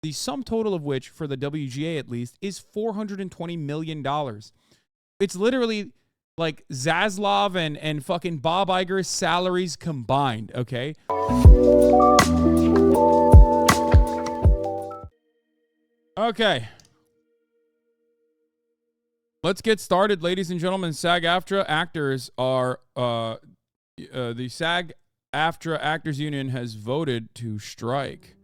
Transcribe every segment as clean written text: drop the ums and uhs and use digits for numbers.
the sum total of which, for the WGA at least, is $420 million. It's literally like Zaslav and fucking Bob Iger's salaries combined, okay? Okay. Let's get started, ladies and gentlemen. SAG-AFTRA actors are, the SAG-AFTRA Actors Union has voted to strike.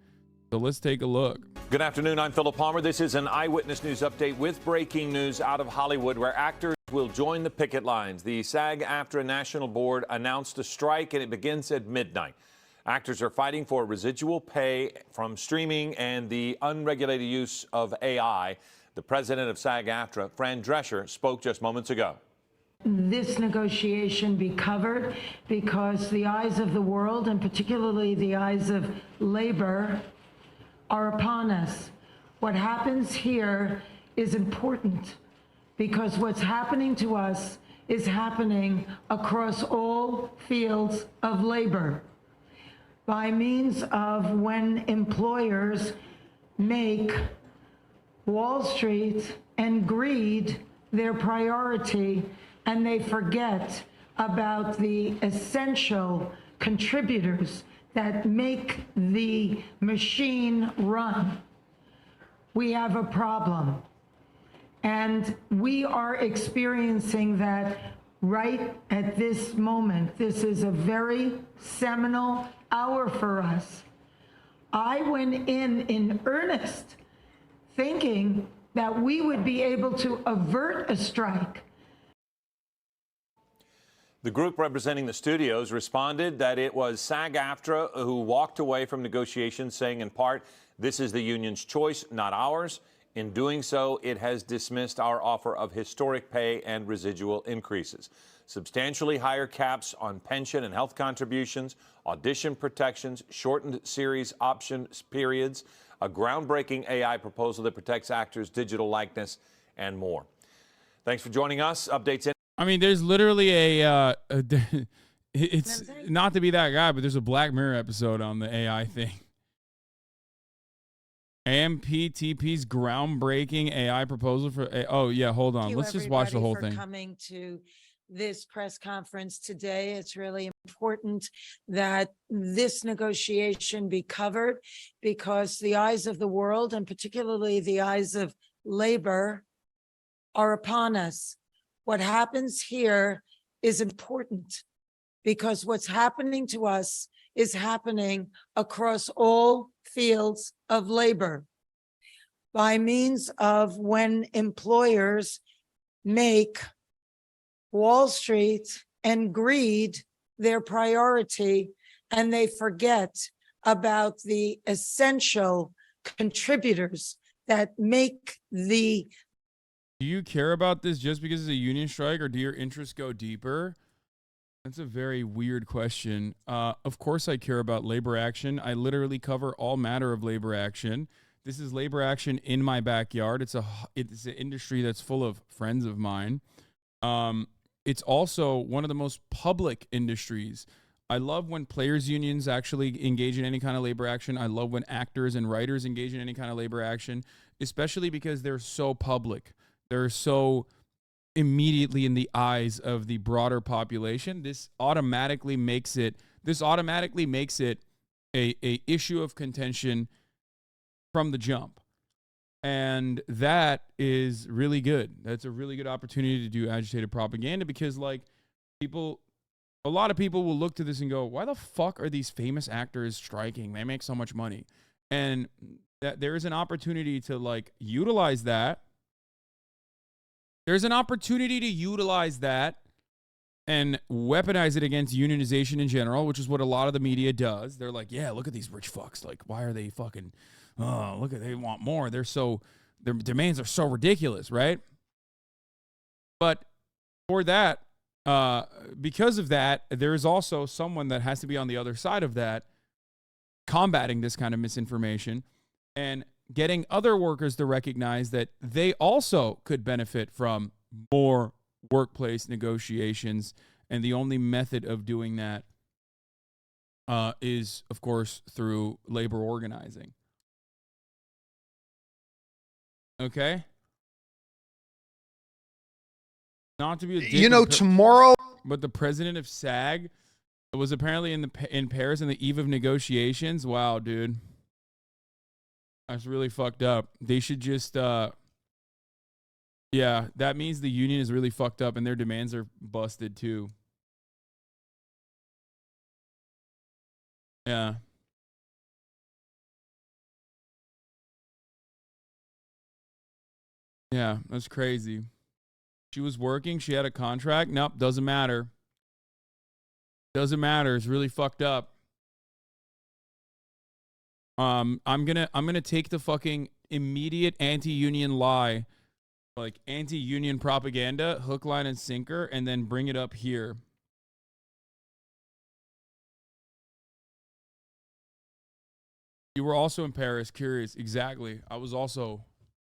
So let's take a look. Good afternoon. I'm Philip Palmer. This is an Eyewitness News update with breaking news out of Hollywood, where actors will join the picket lines. The SAG-AFTRA National Board announced a strike, and it begins at midnight. Actors are fighting for residual pay from streaming and the unregulated use of AI. The president of SAG-AFTRA, Fran Drescher, spoke just moments ago. This negotiation be covered because the eyes of the world, and particularly the eyes of labor, are upon us. What happens here is important because what's happening to us is happening across all fields of labor by means of when employers make Wall Street and greed their priority, and they forget about the essential contributors that make the machine run. We have a problem. And we are experiencing that right at this moment. This is a very seminal hour for us. I went in earnest, thinking that we would be able to avert a strike. The group representing the studios responded that it was SAG-AFTRA who walked away from negotiations, saying in part, "This is the union's choice, not ours. In doing so, it has dismissed our offer of historic pay and residual increases, substantially higher caps on pension and health contributions, audition protections, shortened series option periods, a groundbreaking AI proposal that protects actors' digital likeness, and more." Thanks for joining us. Updates in. I mean, there's literally it's not to be that guy, but there's a Black Mirror episode on the AI thing. AMPTP's groundbreaking AI proposal for oh yeah, hold on. Let's just watch the whole thing. Coming to this press conference today. It's really important that this negotiation be covered because the eyes of the world, and particularly the eyes of labor, are upon us. What happens here is important because what's happening to us is happening across all fields of labor by means of when employers make Wall Street and greed their priority, and they forget about the essential contributors that make the. Do you care about this just because it's a union strike, or do your interests go deeper? That's a very weird question. Of course I care about labor action. I literally cover all matter of labor action. This is labor action in my backyard. It's an industry that's full of friends of mine. It's also one of the most public industries. I love when players' unions actually engage in any kind of labor action. I love when actors and writers engage in any kind of labor action, especially because they're so public. They're so immediately in the eyes of the broader population. This automatically makes it a issue of contention from the jump. And that is really good. That's a really good opportunity to do agitated propaganda because, like, a lot of people will look to this and go, why the fuck are these famous actors striking? They make so much money. And that there is an opportunity to, like, utilize that. There's an opportunity to utilize that and weaponize it against unionization in general, which is what a lot of the media does. They're like, yeah, look at these rich fucks. Like, why are they fucking, they want more. Their demands are so ridiculous, right? But for that, because of that, there is also someone that has to be on the other side of that, combating this kind of misinformation and getting other workers to recognize that they also could benefit from more workplace negotiations. And the only method of doing that is, of course, through labor organizing. Okay? Not to be a dick, You know, but tomorrow. but the president of SAG was apparently in Paris on the eve of negotiations. Wow, dude. That's really fucked up. They should just yeah, that means the union is really fucked up and their demands are busted too. Yeah. Yeah, that's crazy. She was working, she had a contract. Nope, doesn't matter. Doesn't matter. It's really fucked up. I'm gonna take the fucking immediate anti-union lie, like anti-union propaganda, hook, line, and sinker, and then bring it up here. You were also in Paris, curious. Exactly. I was also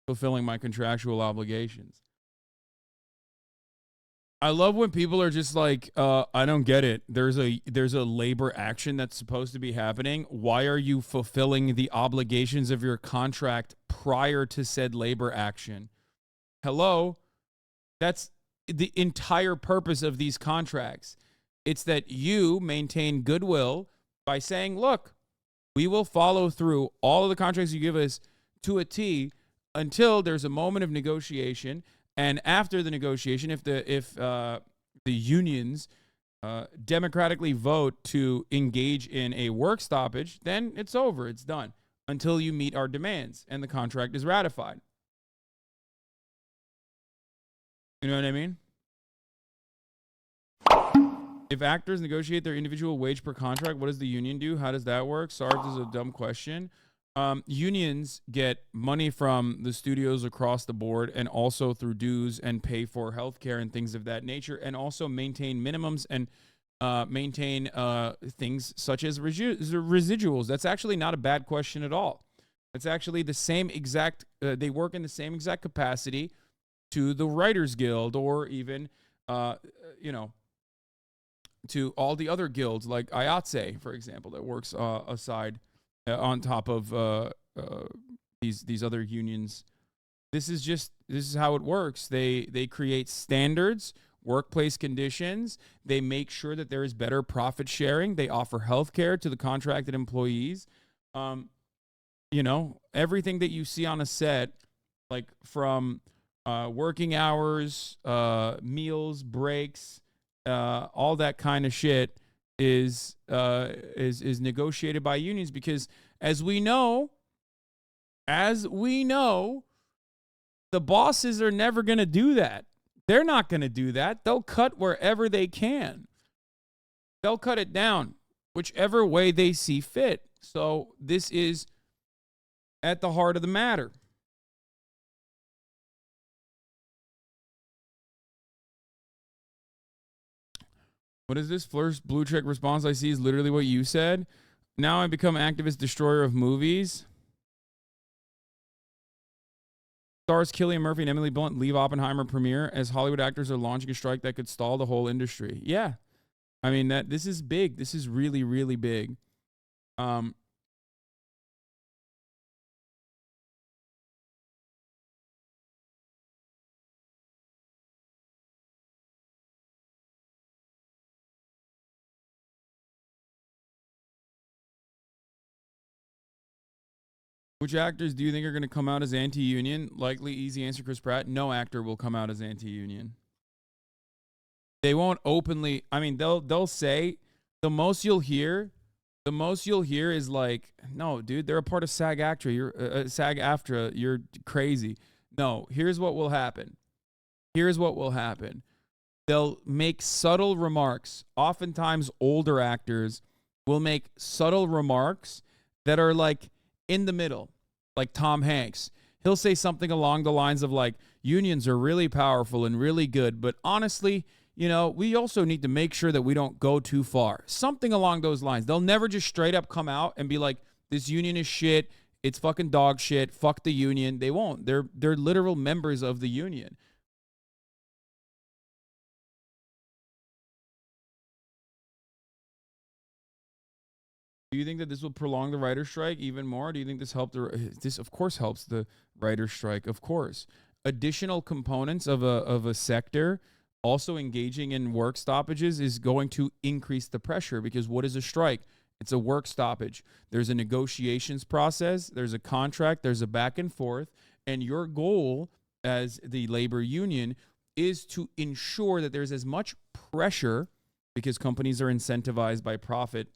fulfilling my contractual obligations. I love when people are just like, I don't get it. There's a labor action that's supposed to be happening. Why are you fulfilling the obligations of your contract prior to said labor action? Hello? That's the entire purpose of these contracts. It's that you maintain goodwill by saying, look, we will follow through all of the contracts you give us to a T until there's a moment of negotiation. And after the negotiation, if the unions democratically vote to engage in a work stoppage, then it's over. It's done until you meet our demands and the contract is ratified. You know what I mean? If actors negotiate their individual wage per contract, what does the union do? How does that work? Sarge is a dumb question. Unions get money from the studios across the board and also through dues and pay for healthcare and things of that nature, and also maintain minimums and maintain things such as residuals. That's actually not a bad question at all. It's actually the same exact, they work in the same exact capacity to the Writers Guild or even, to all the other guilds like IATSE, for example, that works aside on top of these other unions. This is how it works. They create standards, workplace conditions. They make sure that there is better profit sharing. They offer health care to the contracted employees. Everything that you see on a set, like from working hours, meals, breaks, all that kind of shit is negotiated by unions, because as we know, the bosses are never going to do that. They're not going to do that. They'll cut wherever they can. They'll cut it down whichever way they see fit. So this is at the heart of the matter. What is this? First blue check response I see is literally what you said. Now I become activist destroyer of movies. Stars Cillian Murphy and Emily Blunt leave Oppenheimer premiere as Hollywood actors are launching a strike that could stall the whole industry. Yeah. I mean, this is big. This is really, really big. Which actors do you think are going to come out as anti-union? Likely easy answer, Chris Pratt. No actor will come out as anti-union. They won't openly. I mean, they'll say the most you'll hear is like, no, dude, they're a part of SAG-AFTRA. You're SAG-AFTRA. You're crazy. No, here's what will happen. They'll make subtle remarks. Oftentimes, older actors will make subtle remarks that are like in the middle, like Tom Hanks. He'll say something along the lines of like, unions are really powerful and really good, but honestly, we also need to make sure that we don't go too far. Something along those lines. They'll never just straight up come out and be like, this union is shit. It's fucking dog shit. Fuck the union. They won't. They're literal members of the union. Do you think that this will prolong the writer's strike even more? Do you think this helped? This, of course, helps the writer's strike. Of course. Additional components of a sector also engaging in work stoppages is going to increase the pressure, because what is a strike? It's a work stoppage. There's a negotiations process. There's a contract. There's a back and forth. And your goal as the labor union is to ensure that there's as much pressure, because companies are incentivized by profit.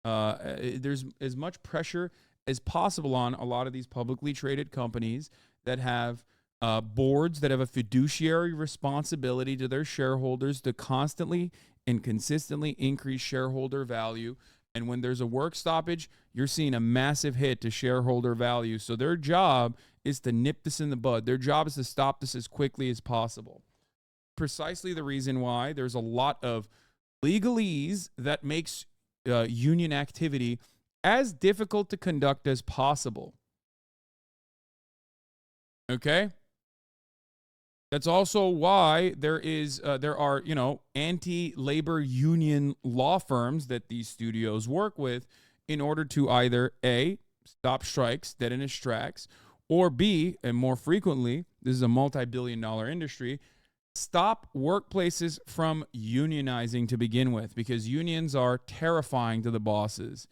There's as much pressure as possible on a lot of these publicly traded companies that have boards that have a fiduciary responsibility to their shareholders to constantly and consistently increase shareholder value. And when there's a work stoppage, you're seeing a massive hit to shareholder value. So their job is to nip this in the bud. Their job is to stop this as quickly as possible. Precisely the reason why there's a lot of legalese that makes union activity as difficult to conduct as possible. Okay? That's also why there are, anti-labor union law firms that these studios work with in order to either A, stop strikes dead in its tracks, or B, and more frequently, this is a multi-billion-dollar industry, stop workplaces from unionizing to begin with, because unions are terrifying to the bosses.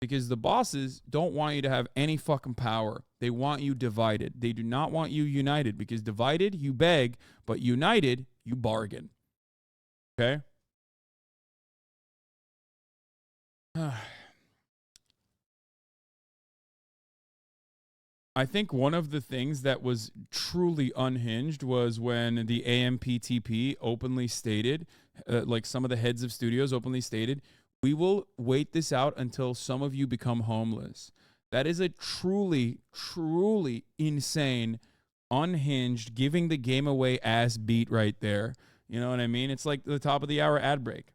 Because the bosses don't want you to have any fucking power. They want you divided. They do not want you united, because divided, you beg, but united, you bargain. Okay? I think one of the things that was truly unhinged was when the AMPTP openly stated, like some of the heads of studios openly stated, we will wait this out until some of you become homeless. That is a truly, truly insane, unhinged, giving the game away ass beat right there. You know what I mean? It's like the top of the hour ad break.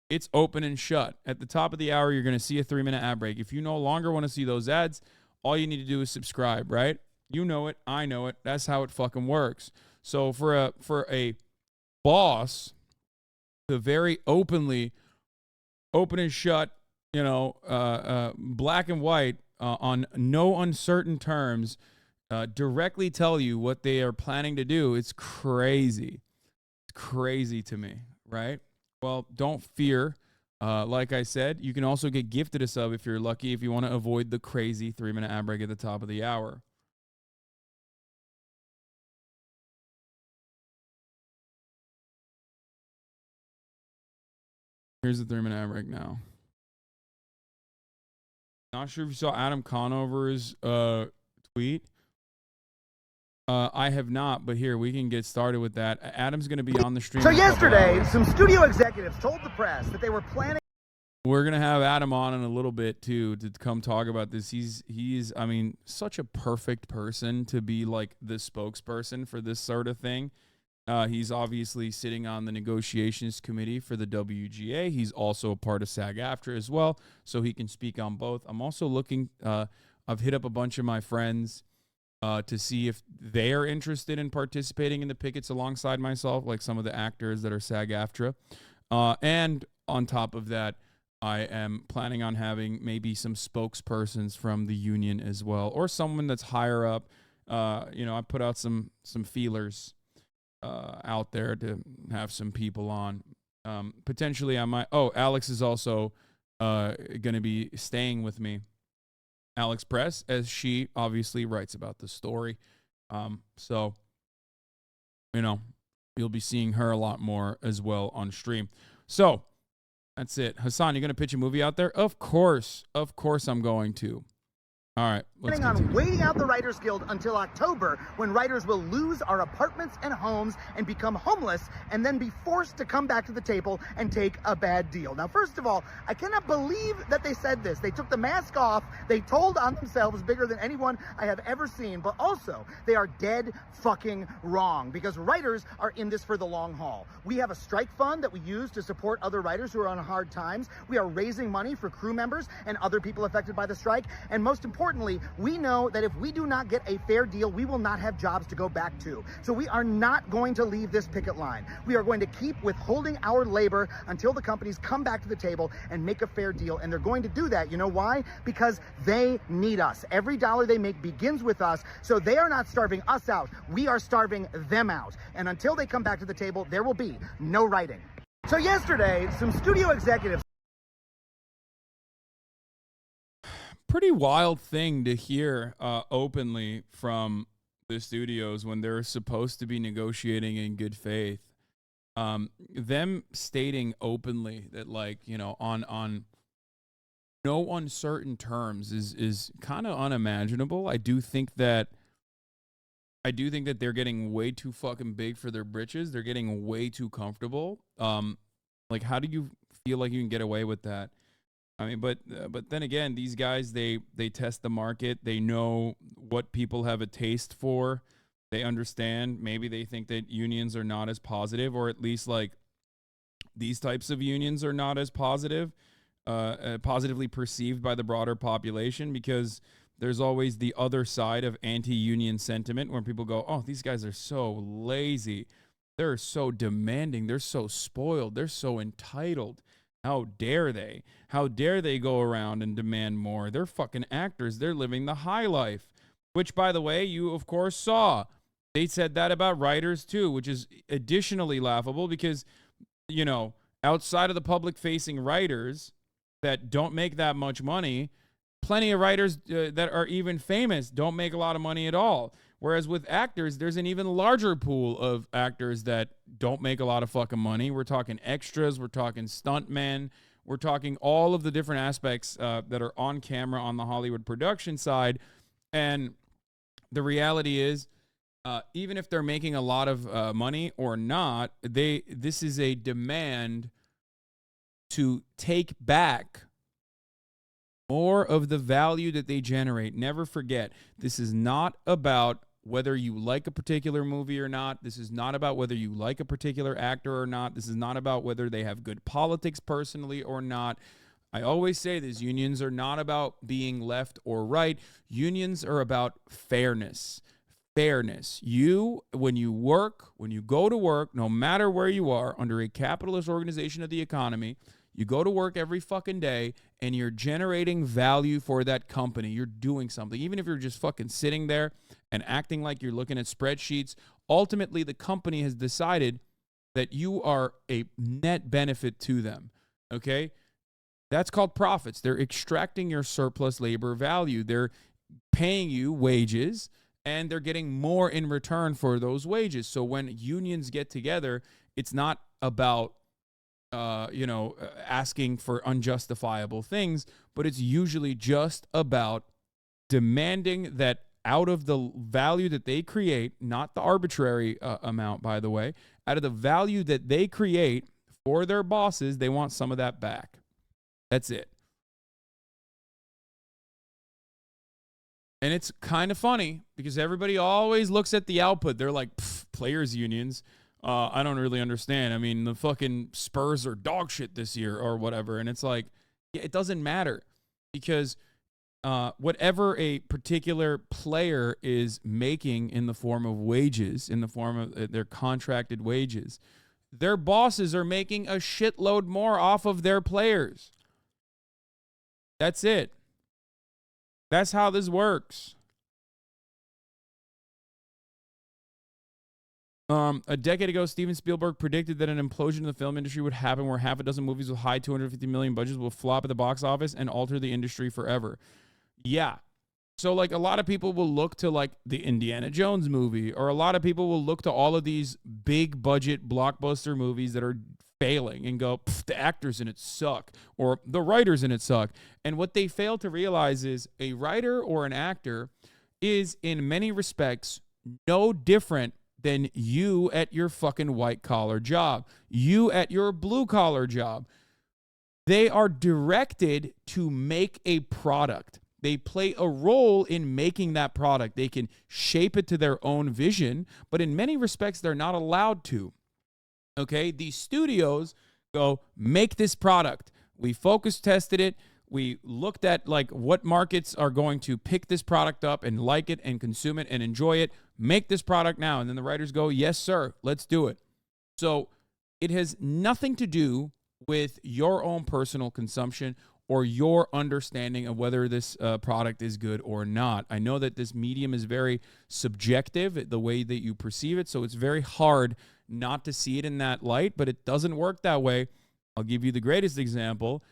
It's open and shut. At the top of the hour, you're going to see a 3-minute ad break. If you no longer want to see those ads, all you need to do is subscribe, right? You know it. I know it. That's how it fucking works. So for a boss to very open and shut, black and white, on no uncertain terms, directly tell you what they are planning to do, it's crazy. It's crazy to me, right? Well, don't fear. Like I said, you can also get gifted a sub if you're lucky, if you want to avoid the crazy 3-minute ad break at the top of the hour. Here's the 3-minute ad break now. Not sure if you saw Adam Conover's tweet. I have not, but here, we can get started with that. Adam's going to be on the stream. So yesterday, some studio executives told the press that they were planning. We're going to have Adam on in a little bit, too, to come talk about this. He's, I mean, such a perfect person to be, like, the spokesperson for this sort of thing. He's obviously sitting on the negotiations committee for the WGA. He's also a part of SAG-AFTRA as well, so he can speak on both. I'm also looking, I've hit up a bunch of my friends to see if they are interested in participating in the pickets alongside myself, like some of the actors that are SAG-AFTRA. And on top of that, I am planning on having maybe some spokespersons from the union as well, or someone that's higher up. I put out some feelers out there to have some people on. Potentially I might. Oh, Alex is also going to be staying with me. Alex Press, as she obviously writes about the story. So, you'll be seeing her a lot more as well on stream. So, that's it. Hassan, you going to pitch a movie out there? Of course I'm going to. All right, let's planning on waiting out the Writers Guild until October, when writers will lose our apartments and homes and become homeless, and then be forced to come back to the table and take a bad deal. Now, first of all, I cannot believe that they said this. They took the mask off. They told on themselves bigger than anyone I have ever seen. But also, they are dead fucking wrong, because writers are in this for the long haul. We have a strike fund that we use to support other writers who are on hard times. We are raising money for crew members and other people affected by the strike. And most importantly, importantly, we know that if we do not get a fair deal, we will not have jobs to go back to. So we are not going to leave this picket line. We are going to keep withholding our labor until the companies come back to the table and make a fair deal. And they're going to do that. You know why? Because they need us. Every dollar they make begins with us. So they are not starving us out. We are starving them out. And until they come back to the table, there will be no writing. So yesterday, some studio executives. Pretty wild thing to hear openly from the studios when they're supposed to be negotiating in good faith. Them stating openly that, like, you know, on no uncertain terms is kind of unimaginable. I do think that they're getting way too fucking big for their britches. They're getting way too comfortable. Like, how do you feel like you can get away with that? I mean, but then again, these guys, they test the market. They know what people have a taste for. They understand. Maybe they think that unions are not as positive, or at least like these types of unions are not as positively perceived by the broader population, because there's always the other side of anti-union sentiment where people go, oh, these guys are so lazy. They're so demanding. They're so spoiled. They're so entitled. How dare they? How dare they go around and demand more? They're fucking actors. They're living the high life, which, by the way, you, of course, saw. They said that about writers, too, which is additionally laughable because, you know, outside of the public-facing writers that don't make that much money, plenty of writers that are even famous don't make a lot of money at all. Whereas with actors, there's an even larger pool of actors that don't make a lot of fucking money. We're talking extras. We're talking stuntmen. We're talking all of the different aspects that are on camera on the Hollywood production side. And the reality is, even if they're making a lot of money or not, this is a demand to take back more of the value that they generate. Never forget, this is not about whether you like a particular movie or not. This is not about whether you like a particular actor or not. This is not about whether they have good politics personally or not. I always say this, unions are not about being left or right. Unions are about fairness. Fairness. When you go to work, no matter where you are, under a capitalist organization of the economy, you go to work every fucking day and you're generating value for that company. You're doing something. Even if you're just fucking sitting there and acting like you're looking at spreadsheets, ultimately the company has decided that you are a net benefit to them. Okay? That's called profits. They're extracting your surplus labor value. They're paying you wages and they're getting more in return for those wages. So when unions get together, it's not about asking for unjustifiable things, but it's usually just about demanding that out of the value that they create, not the arbitrary amount, by the way, out of the value that they create for their bosses, they want some of that back. That's it. And it's kind of funny because everybody always looks at the output. They're like, players unions. I don't really understand. I mean, the fucking Spurs are dog shit this year or whatever. And it's like, yeah, it doesn't matter because whatever a particular player is making in the form of wages, in the form of their contracted wages, their bosses are making a shitload more off of their players. That's it. That's how this works. A decade ago, Steven Spielberg predicted that an implosion in the film industry would happen where half a dozen movies with high 250 million budgets will flop at the box office and alter the industry forever. Yeah. So, like, a lot of people will look to, like, the Indiana Jones movie, or a lot of people will look to all of these big budget blockbuster movies that are failing and go, the actors in it suck, or the writers in it suck. And what they fail to realize is a writer or an actor is, in many respects, no different than you at your fucking white-collar job, you at your blue-collar job. They are directed to make a product. They play a role in making that product. They can shape it to their own vision, but in many respects, they're not allowed to. Okay? These studios go, make this product. We focus tested it. We looked at like what markets are going to pick this product up and like it and consume it and enjoy it. Make this product now. And then the writers go, yes, sir, let's do it. So it has nothing to do with your own personal consumption or your understanding of whether this product is good or not. I know that this medium is very subjective, the way that you perceive it, so it's very hard not to see it in that light, but it doesn't work that way. I'll give you the greatest example.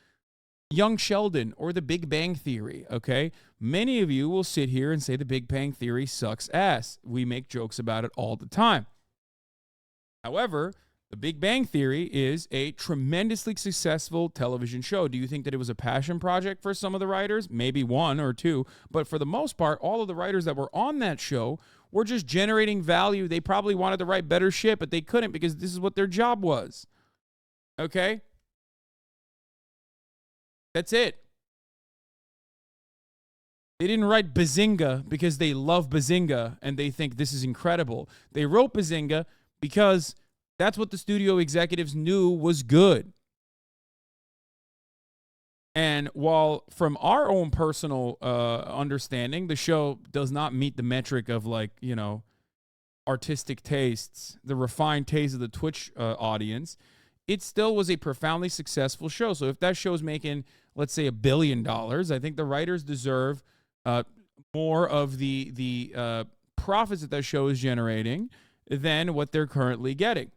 Young Sheldon or The Big Bang Theory, okay? Many of you will sit here and say The Big Bang Theory sucks ass. We make jokes about it all the time. However, The Big Bang Theory is a tremendously successful television show. Do you think that it was a passion project for some of the writers? Maybe one or two. But for the most part, all of the writers that were on that show were just generating value. They probably wanted to write better shit, but they couldn't because this is what their job was. Okay? That's it. They didn't write Bazinga because they love Bazinga and they think this is incredible. They wrote Bazinga because that's what the studio executives knew was good. And while from our own personal understanding, the show does not meet the metric of like, you know, artistic tastes, the refined taste of the Twitch audience, it still was a profoundly successful show. So if that show's making, let's say, $1 billion, I think the writers deserve more of the profits that show is generating than what they're currently getting.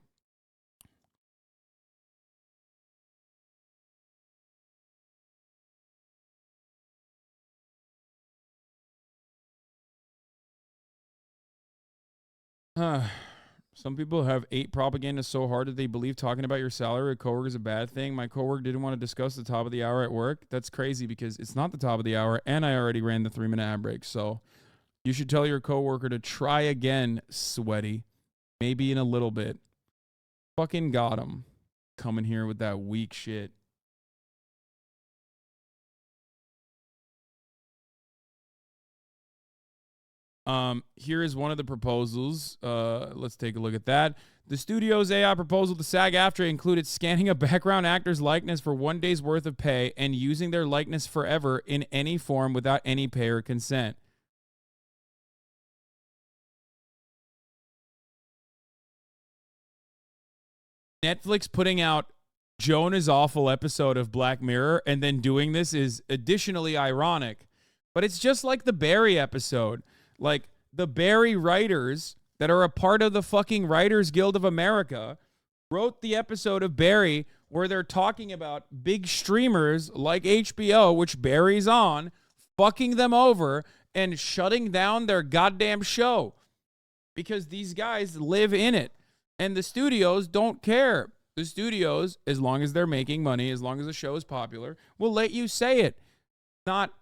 Some people have ate propaganda so hard that they believe talking about your salary or coworker is a bad thing. My coworker didn't want to discuss the top of the hour at work. That's crazy because it's not the top of the hour, and I already ran the 3-minute ad break. So you should tell your coworker to try again, sweaty. Maybe in a little bit. Fucking got him. Coming here with that weak shit. Here is one of the proposals. Let's take a look at that. The studio's AI proposal to SAG-AFTRA included scanning a background actor's likeness for 1 day's worth of pay and using their likeness forever in any form without any pay or consent. Netflix putting out Joan is Awful episode of Black Mirror and then doing this is additionally ironic. But it's just like the Barry episode. Like, the Barry writers that are a part of the fucking Writers Guild of America wrote the episode of Barry where they're talking about big streamers like HBO, which Barry's on, fucking them over and shutting down their goddamn show because these guys live in it. And the studios don't care. The studios, as long as they're making money, as long as the show is popular, will let you say it. Not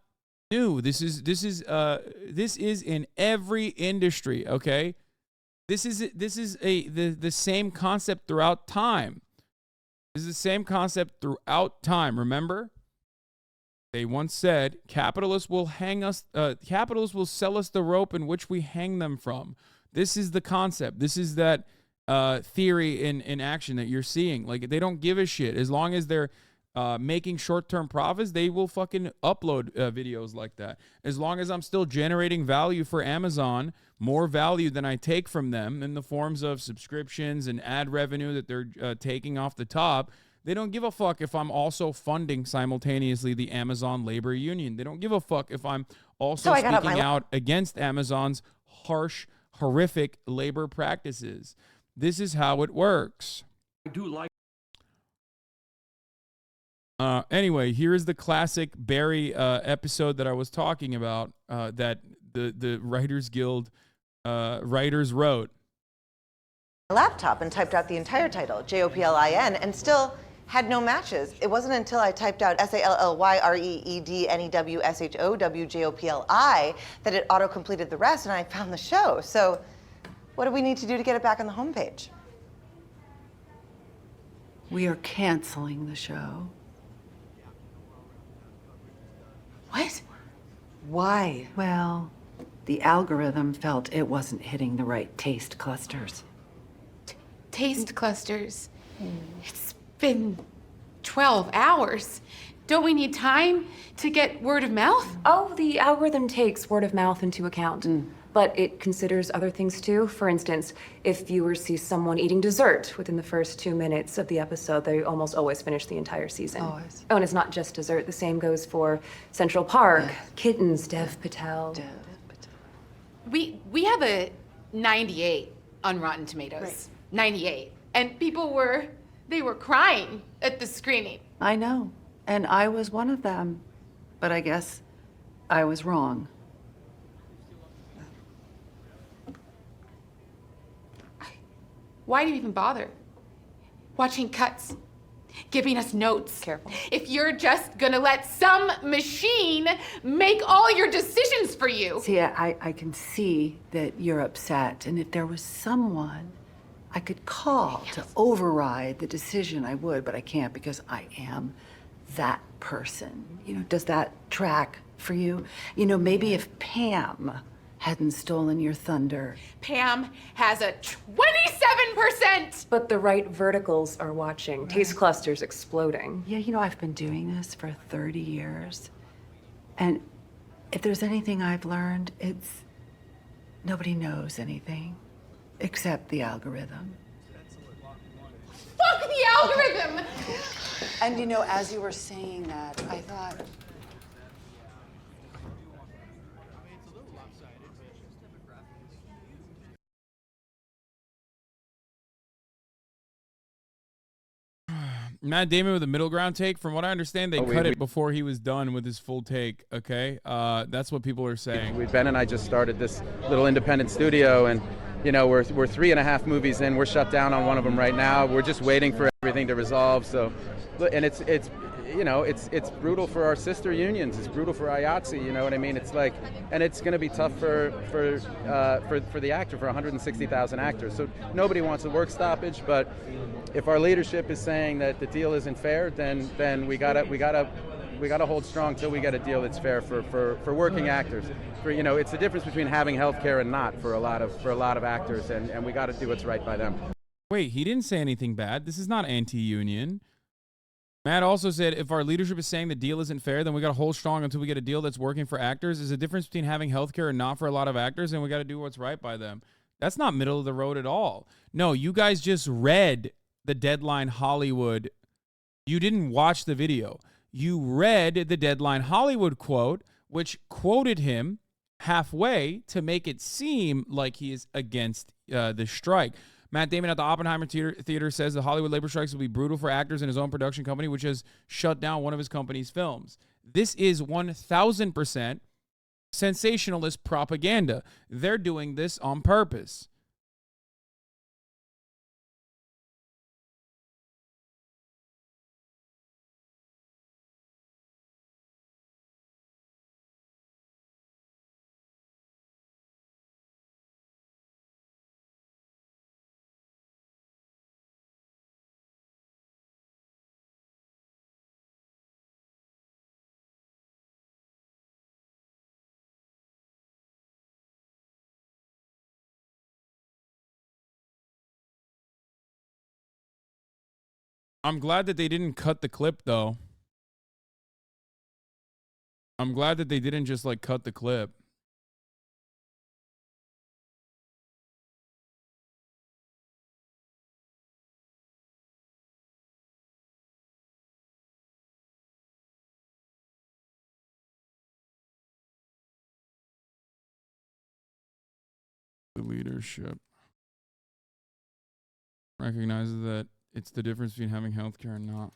new. This is in every industry, okay? This is the same concept throughout time. This is the same concept throughout time. Remember? They once said, capitalists will sell us the rope in which we hang them from. This is the concept. This is that theory in action that you're seeing. Like, they don't give a shit. As long as they're making short-term profits, they will fucking upload videos like that. As long as I'm still generating value for Amazon, more value than I take from them in the forms of subscriptions and ad revenue that they're taking off the top, they don't give a fuck if I'm also funding simultaneously the Amazon labor union. They don't give a fuck if I'm also speaking out against Amazon's harsh, horrific labor practices. This is how it works. I do like. Anyway, here's the classic Barry episode that I was talking about that the Writers Guild writers wrote. Laptop and typed out the entire title, JOPLIN, and still had no matches. It wasn't until I typed out SALLYREEDNEWSHOWJOPLI that it auto-completed the rest and I found the show. So what do we need to do to get it back on the homepage? We are canceling the show. What? Why? Well, the algorithm felt it wasn't hitting the right taste clusters. Taste clusters? It's been 12 hours. Don't we need time to get word of mouth? Oh, the algorithm takes word of mouth into account. But it considers other things too. For instance, if viewers see someone eating dessert within the first 2 minutes of the episode, they almost always finish the entire season. Always. Oh, and it's not just dessert. The same goes for Central Park, Kittens, Dev Patel. We have a 98 on Rotten Tomatoes. Right. 98. And people were crying at the screening. I know. And I was one of them. But I guess I was wrong. Why do you even bother? Watching cuts, giving us notes. Careful. If you're just gonna let some machine make all your decisions for you. See, I can see that you're upset. And if there was someone I could call to override the decision, I would, but I can't because I am that person. You know, does that track for you? You know, maybe if Pam hadn't stolen your thunder. Pam has a 27%. But the right verticals are watching. Taste clusters exploding. Yeah, you know, I've been doing this for 30 years. And if there's anything I've learned, it's nobody knows anything except the algorithm. Fuck the algorithm! And you know, as you were saying that, I thought, Matt Damon with a middle ground take. From what I understand, they cut it before he was done with his full take. Okay, that's what people are saying. Ben and I just started this little independent studio, and you know we're 3.5 movies in. We're shut down on one of them right now. We're just waiting for everything to resolve. So, and it's you know it's brutal for our sister unions. It's brutal for IATSE. You know what I mean? It's like, and it's going to be tough for the actor, for 160,000 actors. So nobody wants a work stoppage, but if our leadership is saying that the deal isn't fair, then we gotta hold strong till we get a deal that's fair for working actors. For, you know, it's the difference between having health care and not for a lot of actors, and we got to do what's right by them. Wait, he didn't say anything bad. This is not anti-union. Matt also said if our leadership is saying the deal isn't fair, then we got to hold strong until we get a deal that's working for actors. There's a difference between having health care and not for a lot of actors, and we got to do what's right by them. That's not middle of the road at all. No, you guys just read the Deadline Hollywood. You didn't watch the video. You read the Deadline Hollywood quote, which quoted him halfway to make it seem like he is against the strike. Matt Damon at the Oppenheimer Theater says the Hollywood labor strikes will be brutal for actors in his own production company, which has shut down one of his company's films. This is 1,000% sensationalist propaganda. They're doing this on purpose. I'm glad that they didn't cut the clip, though. I'm glad that they didn't just, like, cut the clip. The leadership recognizes that it's the difference between having healthcare and not.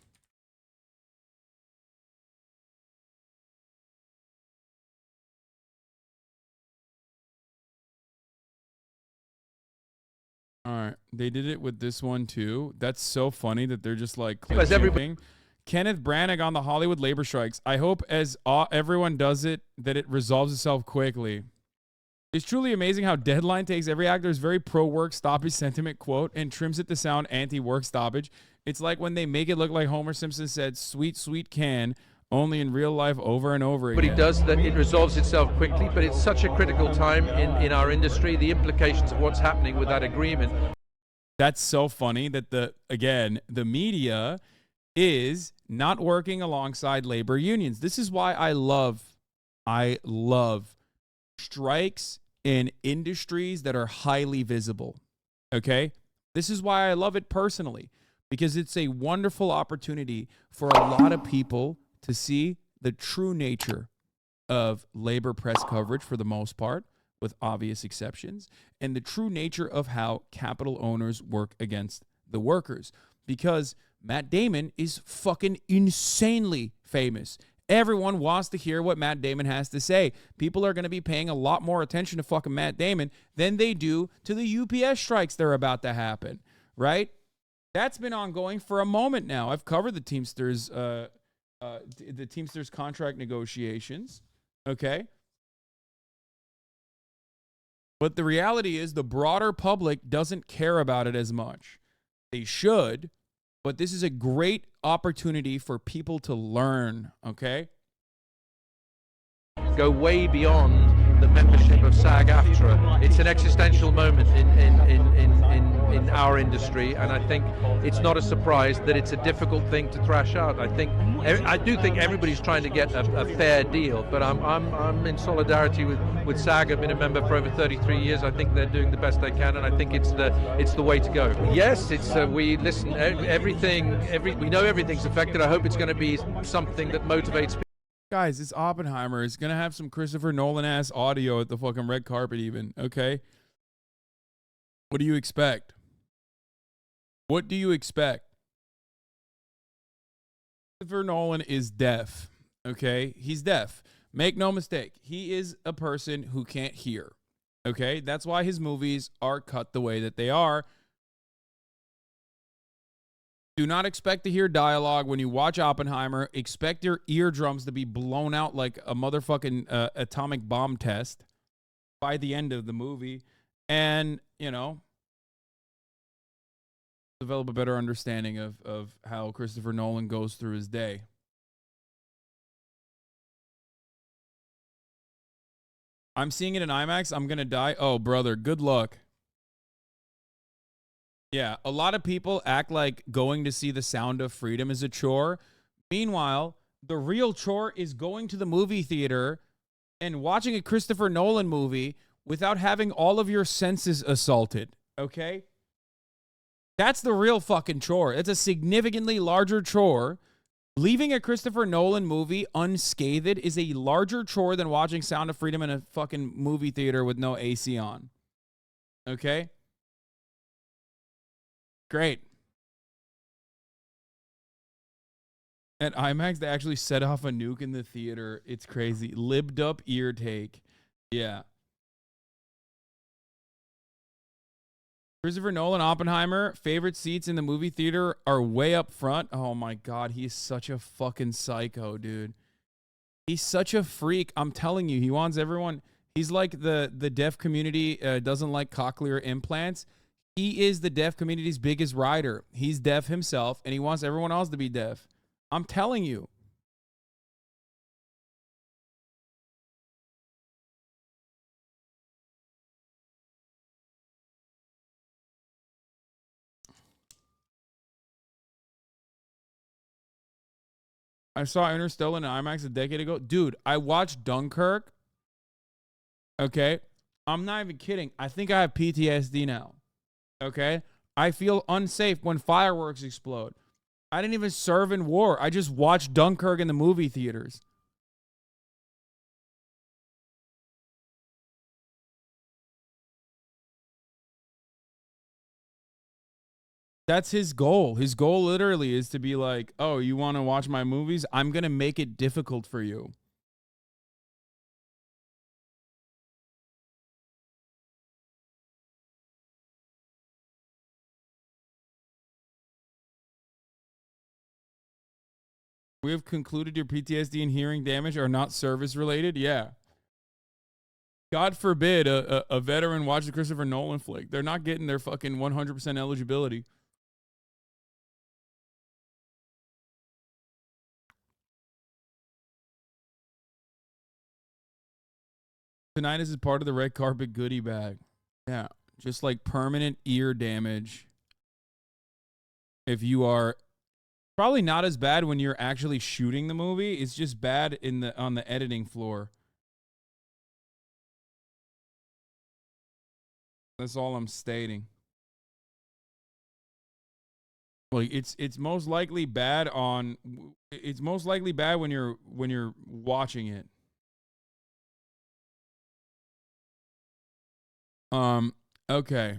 All right. They did it with this one, too. That's so funny that they're just like clip shipping. Kenneth Branagh on the Hollywood labor strikes. I hope as everyone does it, that it resolves itself quickly. It's truly amazing how Deadline takes every actor's very pro-work stoppage sentiment quote and trims it to sound anti-work stoppage. It's like when they make it look like Homer Simpson said, sweet, sweet can, only in real life over and over again. But it does, that it resolves itself quickly, but it's such a critical time in our industry, the implications of what's happening with that agreement. That's so funny that the media is not working alongside labor unions. This is why I love strikes in industries that are highly visible. Okay? This is why I love it personally, because it's a wonderful opportunity for a lot of people to see the true nature of labor press coverage for the most part, with obvious exceptions, and the true nature of how capital owners work against the workers. Because Matt Damon is fucking insanely famous. Everyone wants to hear what Matt Damon has to say. People are going to be paying a lot more attention to fucking Matt Damon than they do to the UPS strikes that are about to happen, right? That's been ongoing for a moment now. I've covered the Teamsters contract negotiations, okay? But the reality is the broader public doesn't care about it as much. They should, but this is a great opportunity for people to learn, okay? Go way beyond the membership of SAG-AFTRA. It's an existential moment in our industry, and I think it's not a surprise that it's a difficult thing to thrash out. I do think everybody's trying to get a fair deal, but I'm in solidarity with SAG. I've been a member for over 33 years. I think they're doing the best they can, and I think it's the way to go. Yes, we listen. We know everything's affected. I hope it's going to be something that motivates people. Guys, it's Oppenheimer. It's going to have some Christopher Nolan-ass audio at the fucking red carpet even, okay? What do you expect? What do you expect? Christopher Nolan is deaf, okay? He's deaf. Make no mistake. He is a person who can't hear, okay? That's why his movies are cut the way that they are. Do not expect to hear dialogue when you watch Oppenheimer. Expect your eardrums to be blown out like a motherfucking atomic bomb test by the end of the movie. And, develop a better understanding of how Christopher Nolan goes through his day. I'm seeing it in IMAX. I'm going to die. Oh, brother, good luck. Yeah, a lot of people act like going to see The Sound of Freedom is a chore. Meanwhile, the real chore is going to the movie theater and watching a Christopher Nolan movie without having all of your senses assaulted, okay? That's the real fucking chore. It's a significantly larger chore. Leaving a Christopher Nolan movie unscathed is a larger chore than watching Sound of Freedom in a fucking movie theater with no AC on, okay? Great. At IMAX, they actually set off a nuke in the theater. It's crazy. Libbed up ear take. Yeah. Christopher Nolan, Oppenheimer, favorite seats in the movie theater are way up front. Oh my God, he's such a fucking psycho, dude. He's such a freak. I'm telling you, he wants everyone. He's like the deaf community doesn't like cochlear implants. He is the deaf community's biggest rider. He's deaf himself, and he wants everyone else to be deaf. I'm telling you. I saw Interstellar in IMAX a decade ago. Dude, I watched Dunkirk. Okay? I'm not even kidding. I think I have PTSD now. Okay? I feel unsafe when fireworks explode. I didn't even serve in war. I just watched Dunkirk in the movie theaters. That's his goal. His goal literally is to be like, oh, you want to watch my movies? I'm going to make it difficult for you. We have concluded your PTSD and hearing damage are not service related. Yeah. God forbid a veteran watch the Christopher Nolan flick. They're not getting their fucking 100% eligibility. Tonight is part of the red carpet goodie bag. Yeah. Just like permanent ear damage. If you are Probably not as bad when you're actually shooting the movie. It's just bad on the editing floor. That's all I'm stating. Well, it's most likely bad on. It's most likely bad when you're watching it. Okay.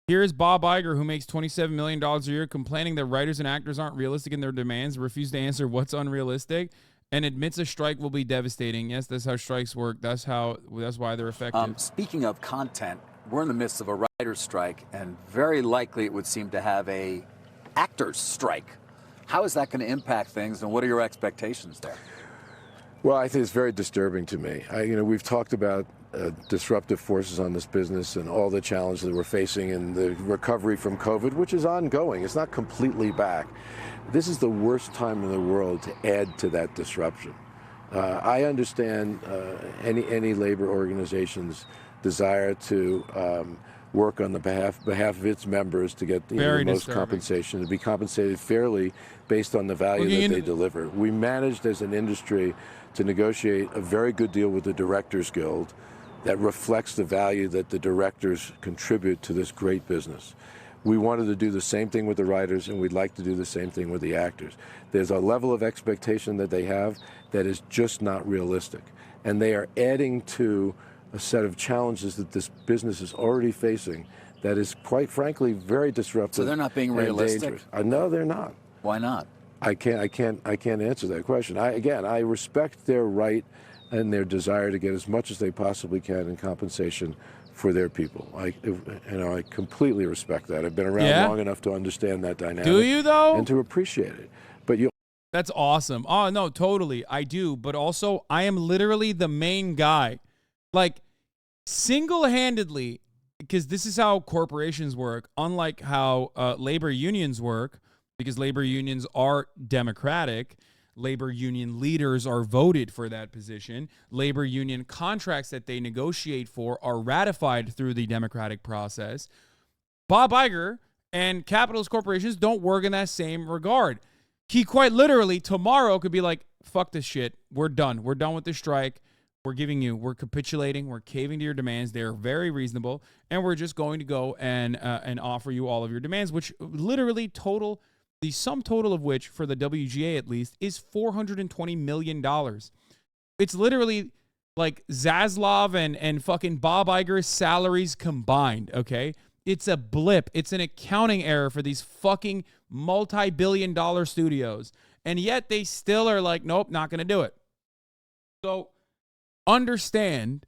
Here's Bob Iger, who makes $27 million a year, complaining that writers and actors aren't realistic in their demands, refuse to answer what's unrealistic, and admits a strike will be devastating. Yes, that's how strikes work. That's why they're effective. Speaking of content, we're in the midst of a writer's strike, and very likely it would seem to have a actors' strike. How is that going to impact things, and what are your expectations there? Well, I think it's very disturbing to me. We've talked about disruptive forces on this business and all the challenges that we're facing and the recovery from COVID, which is ongoing. It's not completely back. This is the worst time in the world to add to that disruption. I understand any labor organization's desire to work on the behalf of its members to get the most compensation, to be compensated fairly based on the value that they deliver. We managed as an industry to negotiate a very good deal with the Directors Guild that reflects the value that the directors contribute to this great business. We wanted to do the same thing with the writers, and we'd like to do the same thing with the actors. There's a level of expectation that they have that is just not realistic. And they are adding to a set of challenges that this business is already facing that is, quite frankly, very disruptive. So they're not being realistic? No, they're not. Why not? I can't answer that question. I respect their right and their desire to get as much as they possibly can in compensation for their people. I completely respect that. I've been around long enough to understand that dynamic. Do you, though? And to appreciate it. But That's awesome. Oh, no, totally. I do. But also, I am literally the main guy. Like, single-handedly, because this is how corporations work, unlike how labor unions work, because labor unions are democratic. Labor union leaders are voted for that position. Labor union contracts that they negotiate for are ratified through the democratic process. Bob Iger and capitalist corporations don't work in that same regard. He quite literally tomorrow could be like, fuck this shit. We're done. We're done with the strike. We're capitulating. We're caving to your demands. They're very reasonable. And we're just going to go and offer you all of your demands, which literally the sum total of which, for the WGA at least, is $420 million. It's literally like Zaslav and fucking Bob Iger's salaries combined, okay? It's a blip. It's an accounting error for these fucking multi-billion-dollar studios. And yet they still are like, nope, not going to do it. So understand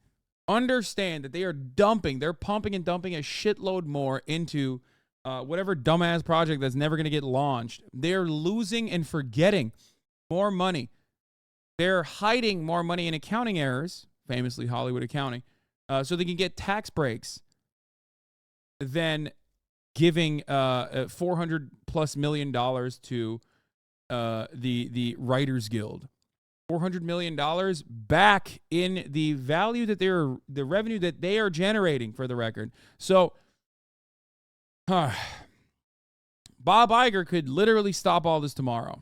that they're pumping and dumping a shitload more into whatever dumbass project that's never going to get launched. They're losing and forgetting more money. They're hiding more money in accounting errors, famously Hollywood accounting, so they can get tax breaks than giving $400+ million to the Writers Guild. $400 million back in the value that the revenue that they are generating, for the record. So Bob Iger could literally stop all this tomorrow.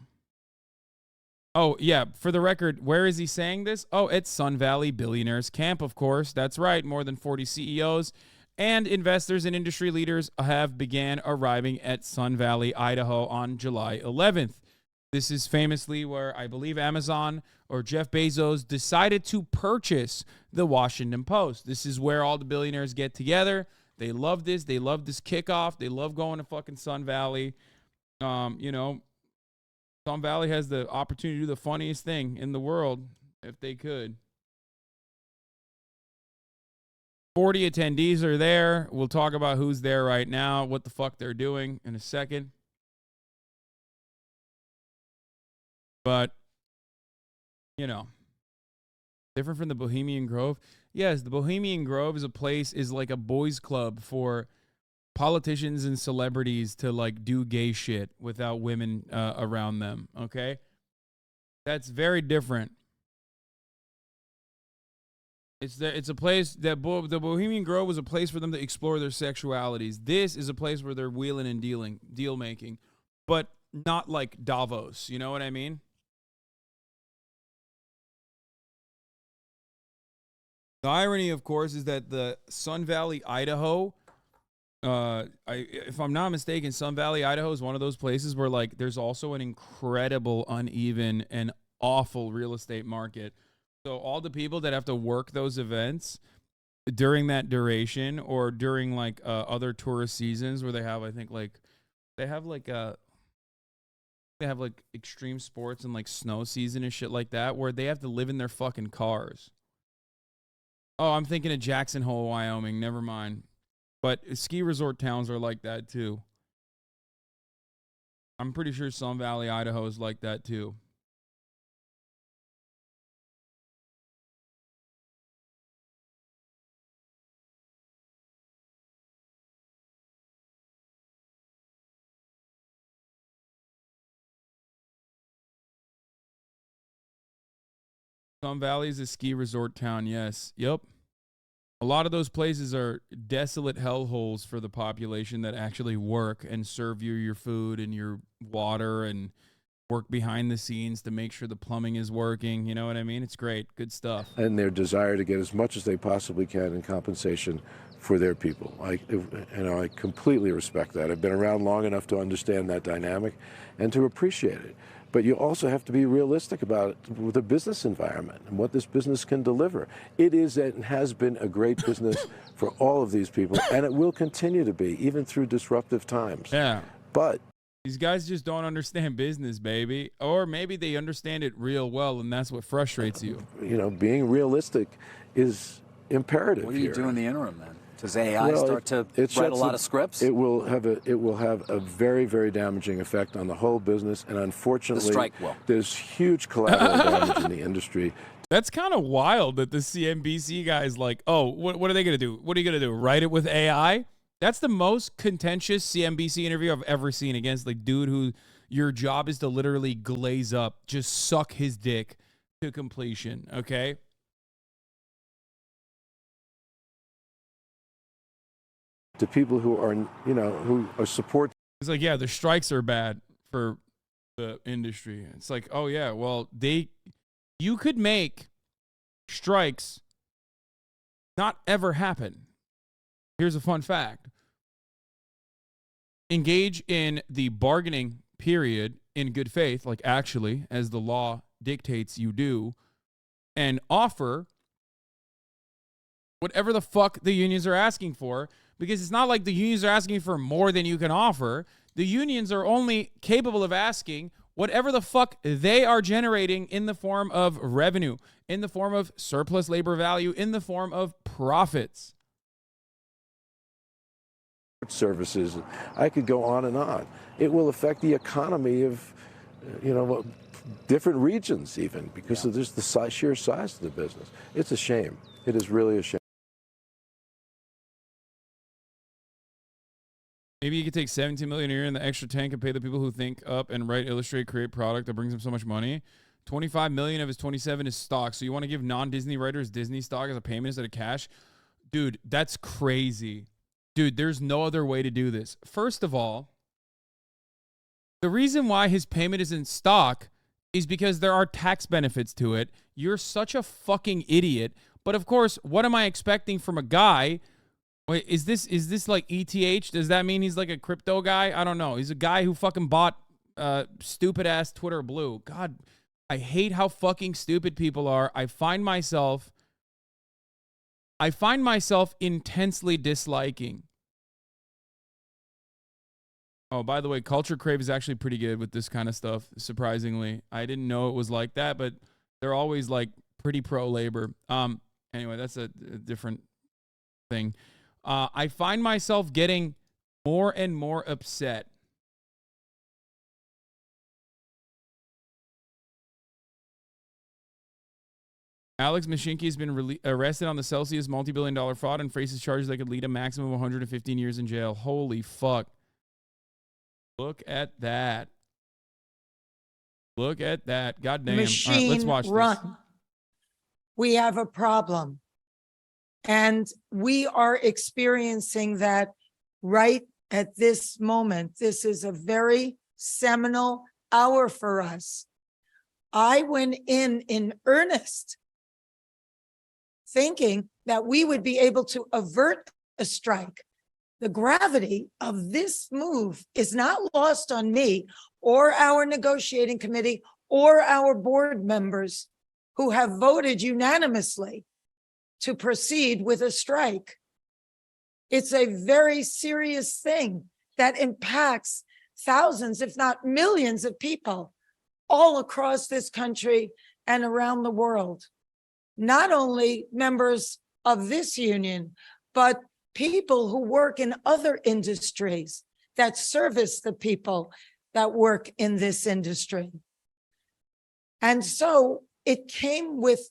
Oh, yeah, for the record, where is he saying this? Oh, it's Sun Valley Billionaires Camp, of course. That's right. More than 40 CEOs and investors and industry leaders have began arriving at Sun Valley, Idaho on July 11th. This is famously where I believe Amazon or Jeff Bezos decided to purchase the Washington Post. This is where all the billionaires get together. They love this. They love this kickoff. They love going to fucking Sun Valley. Sun Valley has the opportunity to do the funniest thing in the world if they could. 40 attendees are there. We'll talk about who's there right now, what the fuck they're doing in a second. But, different from the Bohemian Grove. Yes, the Bohemian Grove is like a boys club for politicians and celebrities to like do gay shit without women around them, okay? That's very different. It's a place that the Bohemian Grove was a place for them to explore their sexualities. This is a place where they're wheeling and deal making, but not like Davos. You know what I mean? The irony, of course, is that the Sun Valley, Idaho, if I'm not mistaken, Sun Valley, Idaho is one of those places where like there's also an incredible, uneven, and awful real estate market. So all the people that have to work those events during that duration or during like other tourist seasons where they have, I think they have extreme sports and like snow season and shit like that where they have to live in their fucking cars. Oh, I'm thinking of Jackson Hole, Wyoming. Never mind. But ski resort towns are like that too. I'm pretty sure Sun Valley, Idaho is like that too. Sun Valley is a ski resort town, yes. Yep. A lot of those places are desolate hellholes for the population that actually work and serve you your food and your water and work behind the scenes to make sure the plumbing is working. You know what I mean? It's great. Good stuff. And their desire to get as much as they possibly can in compensation for their people. I completely respect that. I've been around long enough to understand that dynamic and to appreciate it. But you also have to be realistic about the business environment and what this business can deliver. It is and has been a great business for all of these people, and it will continue to be, even through disruptive times. Yeah. But these guys just don't understand business, baby. Or maybe they understand it real well, and that's what frustrates you. You know, being realistic is imperative. What do you do in the interim, then? Does AI start to write a lot of scripts? It will have a very, very damaging effect on the whole business, and unfortunately, the strike will. There's huge collateral damage in the industry. That's kind of wild that the CNBC guy's like, oh, what are they going to do? What are you going to do? Write it with AI? That's the most contentious CNBC interview I've ever seen against the dude who your job is to literally glaze up, just suck his dick to completion, okay? To people who are, who are support. It's like, yeah, the strikes are bad for the industry. It's like, oh yeah, well, you could make strikes not ever happen. Here's a fun fact. Engage in the bargaining period in good faith, like actually, as the law dictates you do, and offer whatever the fuck the unions are asking for, because it's not like the unions are asking for more than you can offer. The unions are only capable of asking whatever the fuck they are generating in the form of revenue, in the form of surplus labor value, in the form of profits. Services. I could go on and on. It will affect the economy of, different regions even, because of just the sheer size of the business. It's a shame. It is really a shame. Maybe you could take $17 million a year in the extra tank and pay the people who think up and write, illustrate, create product that brings them so much money. $25 million of his 27 is stock. So you want to give non-Disney writers Disney stock as a payment instead of cash? Dude, that's crazy. Dude, there's no other way to do this. First of all, the reason why his payment is in stock is because there are tax benefits to it. You're such a fucking idiot. But of course, what am I expecting from a guy? Wait, is this like ETH? Does that mean he's like a crypto guy? I don't know. He's a guy who fucking bought stupid ass Twitter Blue. God, I hate how fucking stupid people are. I find myself intensely disliking. Oh, by the way, Culture Crave is actually pretty good with this kind of stuff, surprisingly. I didn't know it was like that, but they're always like pretty pro-labor. Anyway, that's a different thing. I find myself getting more and more upset. Alex Mashinki has been arrested on the Celsius multi-billion-dollar fraud and faces charges that could lead a maximum of 115 years in jail. Holy fuck. Look at that. Look at that. God damn. Machine All right, let's watch run. this. We have a problem. And we are experiencing that right at this moment. This is a very seminal hour for us. I went in earnest, thinking that we would be able to avert a strike. The gravity of this move is not lost on me or our negotiating committee or our board members who have voted unanimously to proceed with a strike. It's a very serious thing that impacts thousands, if not millions of people all across this country and around the world. Not only members of this union, but people who work in other industries that service the people that work in this industry. And so it came with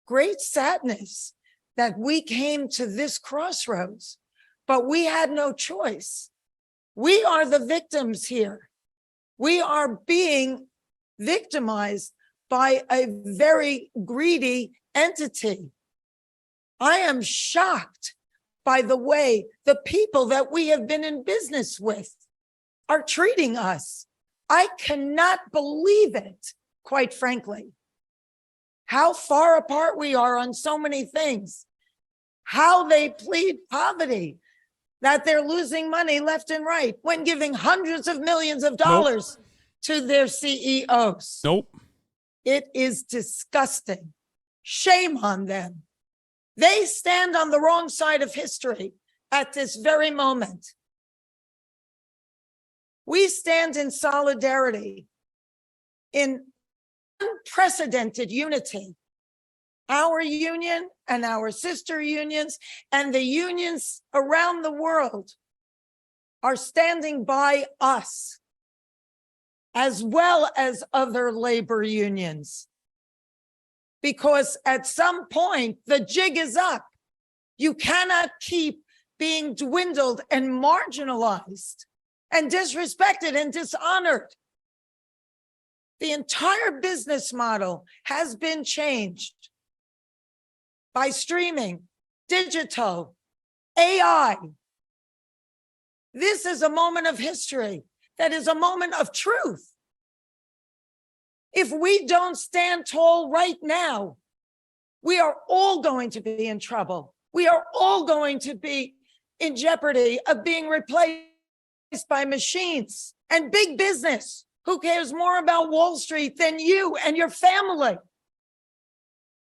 great sadness that we came to this crossroads, but we had no choice. We are the victims here. We are being victimized by a very greedy entity. I am shocked by the way the people that we have been in business with are treating us. I cannot believe it, quite frankly. How far apart we are on so many things. How they plead poverty, that they're losing money left and right when giving hundreds of millions of dollars to their CEOs. Nope. It is disgusting. Shame on them. They stand on the wrong side of history at this very moment. We stand in solidarity, in unprecedented unity. Our union and our sister unions and the unions around the world are standing by us, as well as other labor unions. Because at some point, the jig is up. You cannot keep being dwindled and marginalized and disrespected and dishonored. The entire business model has been changed by streaming, digital, AI. This is a moment of history that is a moment of truth. If we don't stand tall right now, we are all going to be in trouble. We are all going to be in jeopardy of being replaced by machines and big business. Who cares more about Wall Street than you and your family?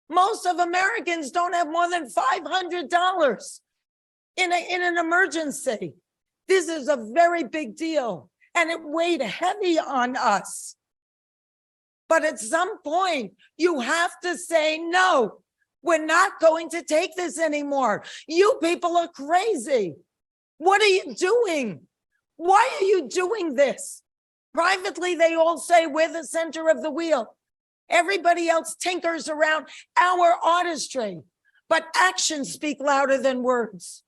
Most of Americans don't have more than $500 in an emergency. This is a very big deal, and it weighed heavy on us. But at some point, you have to say, no, we're not going to take this anymore. You people are crazy. What are you doing? Why are you doing this? Privately, they all say we're the center of the wheel. Everybody else tinkers around our artistry, but actions speak louder than words.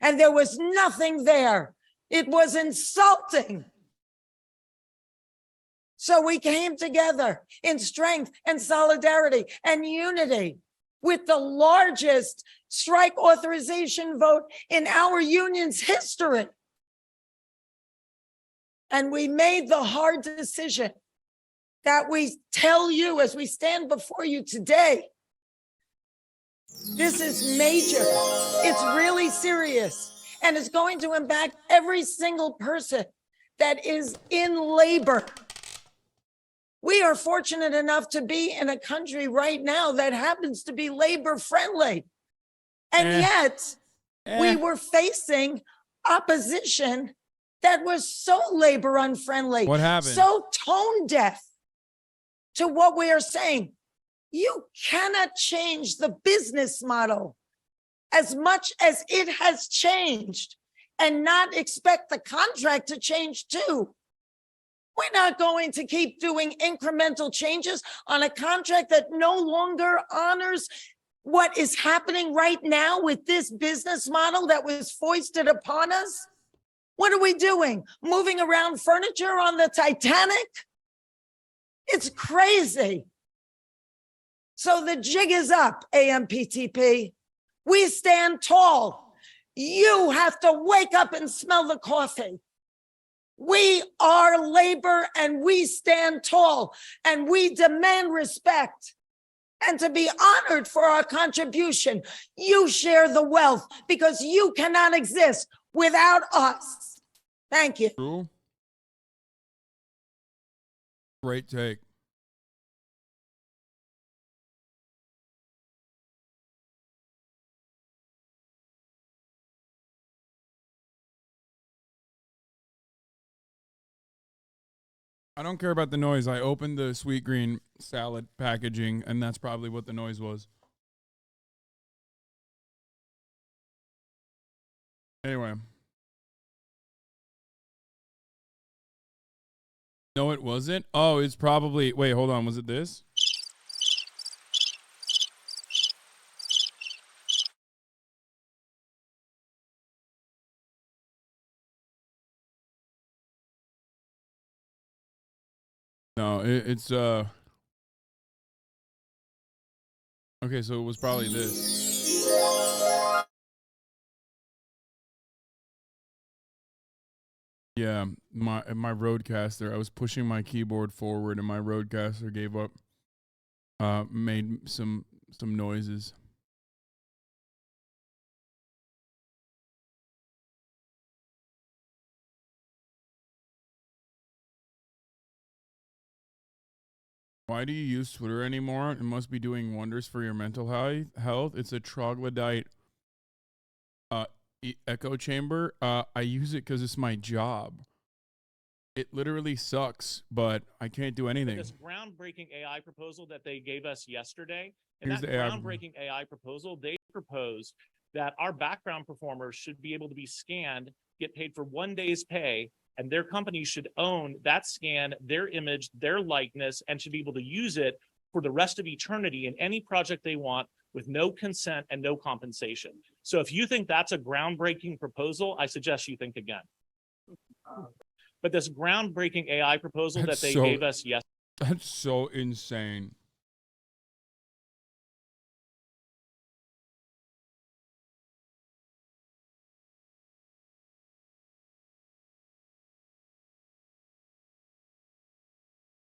And there was nothing there. It was insulting. So we came together in strength and solidarity and unity with the largest strike authorization vote in our union's history. And we made the hard decision that we tell you as we stand before you today. This is major. It's really serious. And it's going to impact every single person that is in labor. We are fortunate enough to be in a country right now that happens to be labor friendly. And yet we were facing opposition that was so labor unfriendly. What happened? So tone deaf to what we are saying. You cannot change the business model as much as it has changed and not expect the contract to change too. We're not going to keep doing incremental changes on a contract that no longer honors what is happening right now with this business model that was foisted upon us. What are we doing? Moving around furniture on the Titanic? It's crazy. So the jig is up, AMPTP. We stand tall. You have to wake up and smell the coffee. We are labor and we stand tall and we demand respect and to be honored for our contribution. You share the wealth because you cannot exist without us. Thank you. True. Great take. I don't care about the noise. I opened the sweet green salad packaging, and that's probably what the noise was. Anyway. No, it wasn't. Oh, it's probably... Wait, hold on. Was it this? No, it's okay, so it was probably this. Yeah, my Rodecaster. I was pushing my keyboard forward, and my Rodecaster gave up. Made some noises. Why do you use Twitter anymore? It must be doing wonders for your mental health. It's a troglodyte echo chamber. I use it because it's my job. It literally sucks, but I can't do anything. This groundbreaking AI proposal that they gave us yesterday, and Here's that the AI groundbreaking AI proposal, they proposed that our background performers should be able to be scanned, get paid for 1 day's pay, and their company should own that scan, their image, their likeness, and should be able to use it for the rest of eternity in any project they want with no consent and no compensation. So if you think that's a groundbreaking proposal, I suggest you think again. But this groundbreaking AI proposal that they gave us yesterday. That's so insane.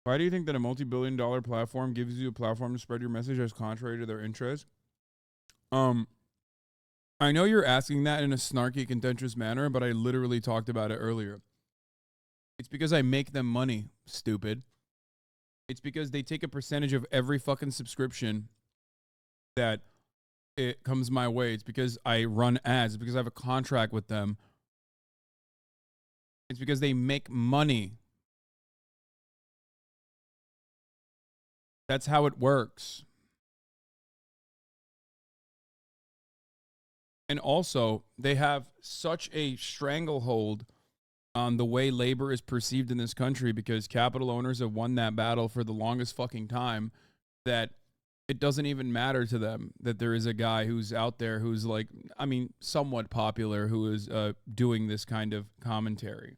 Why do you think that a multi-billion-dollar platform gives you a platform to spread your message as contrary to their interests? I know you're asking that in a snarky, contentious manner, but I literally talked about it earlier. It's because I make them money, stupid. It's because they take a percentage of every fucking subscription that it comes my way. It's because I run ads. It's because I have a contract with them. It's because they make money. That's how it works. And also, they have such a stranglehold on the way labor is perceived in this country because capital owners have won that battle for the longest fucking time that it doesn't even matter to them that there is a guy who's out there who's like, I mean, somewhat popular who is doing this kind of commentary.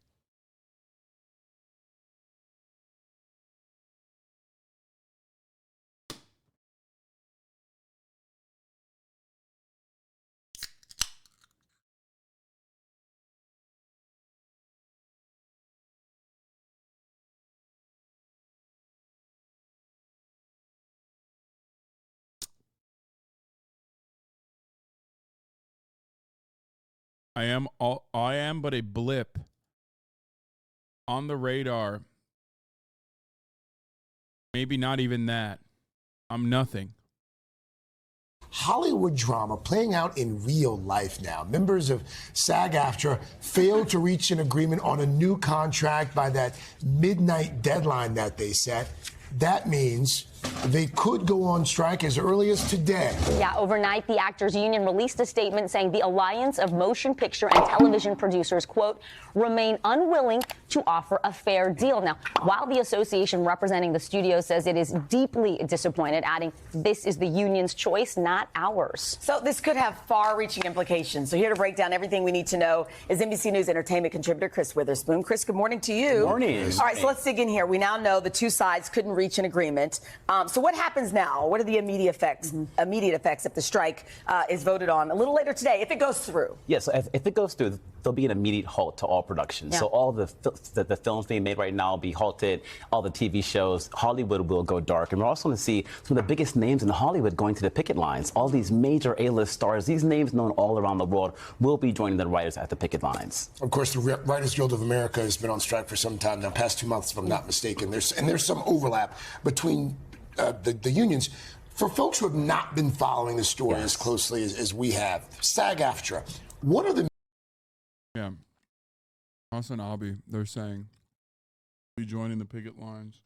I am but a blip on the radar. Maybe not even that. I'm nothing. Hollywood drama playing out in real life now. Members of SAG-AFTRA failed to reach an agreement on a new contract by that midnight deadline that they set. That means they could go on strike as early as today. Yeah, overnight, the Actors Union released a statement saying the Alliance of Motion Picture and Television Producers, quote, remain unwilling to offer a fair deal. Now, while the association representing the studio says it is deeply disappointed, adding this is the union's choice, not ours. So this could have far-reaching implications. So here to break down everything we need to know is NBC News entertainment contributor Chris Witherspoon. Chris, good morning to you. Good morning. All right, so let's dig in here. We now know the two sides couldn't reach an agreement, So what happens now? What are the immediate effects? Immediate effects if the strike is voted on a little later today, if it goes through? Yes, if it goes through, there'll be an immediate halt to all production. Yeah. So all the films being made right now will be halted. All the TV shows, Hollywood will go dark, and we're also going to see some of the biggest names in Hollywood going to the picket lines. All these major A-list stars, these names known all around the world, will be joining the writers at the picket lines. Of course, the Writers Guild of America has been on strike for some time now, past 2 months, if I'm not mistaken. There's some overlap between the unions. For folks who have not been following the story as closely as we have, SAG-AFTRA, what are the... Yeah. Hasanabi, they're saying, be joining the picket lines.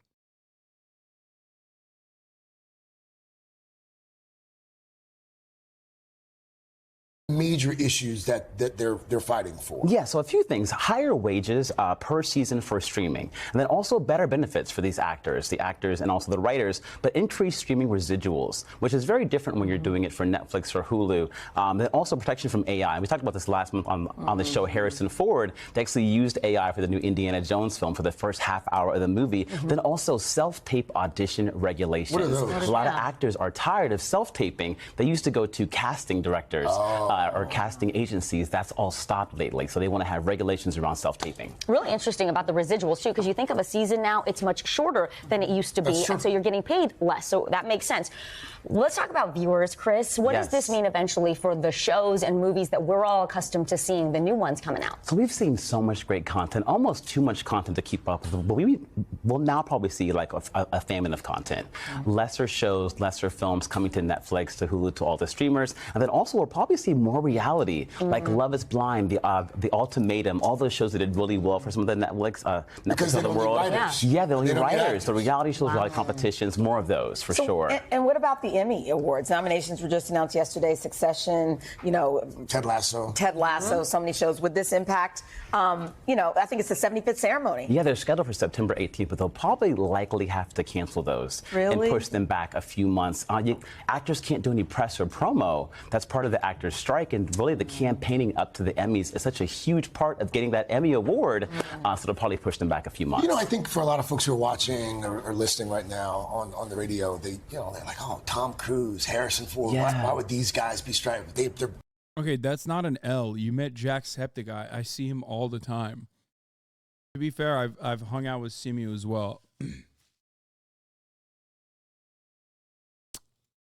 major issues that they're fighting for? Yeah, so a few things. Higher wages per season for streaming, and then also better benefits for the actors and also the writers, but increased streaming residuals, which is very different when you're doing it for Netflix or Hulu. Then also protection from AI. We talked about this last month on the show Harrison Ford. They actually used AI for the new Indiana Jones film for the first half hour of the movie. Then also self-tape audition regulations. What are those? A lot of actors are tired of self-taping. They used to go to casting directors or casting agencies. That's all stopped lately. So they want to have regulations around self-taping. Really interesting about the residuals, too, because you think of a season now, it's much shorter than it used to be, and so you're getting paid less. So that makes sense. Let's talk about viewers, Chris. What does this mean eventually for the shows and movies that we're all accustomed to seeing, the new ones coming out? So we've seen so much great content, almost too much content to keep up with. But we will now probably see like a famine of content. Lesser shows, lesser films coming to Netflix, to Hulu, to all the streamers. And then also we'll probably see more reality, like Love is Blind, The Ultimatum, all those shows that did really well for some of the Netflix of the world. Yeah, they'll need writers. The reality shows, reality competitions, more of those for sure. And what about the Emmy Awards? Nominations were just announced yesterday. Succession, Ted Lasso. So many shows. Would this impact, I think it's the 75th ceremony. Yeah, they're scheduled for September 18th, but they'll probably likely have to cancel those and push them back a few months. Actors can't do any press or promo. That's part of the actors' strike, and really the campaigning up to the Emmys is such a huge part of getting that Emmy award, so they'll probably push them back a few months. I think for a lot of folks who are watching or listening right now on the radio, they're like, oh, Tom Cruise, Harrison Ford, why would these guys be striking? They're Okay, that's not an L. You met Jacksepticeye. I see him all the time. To be fair, I've hung out with Simu as well.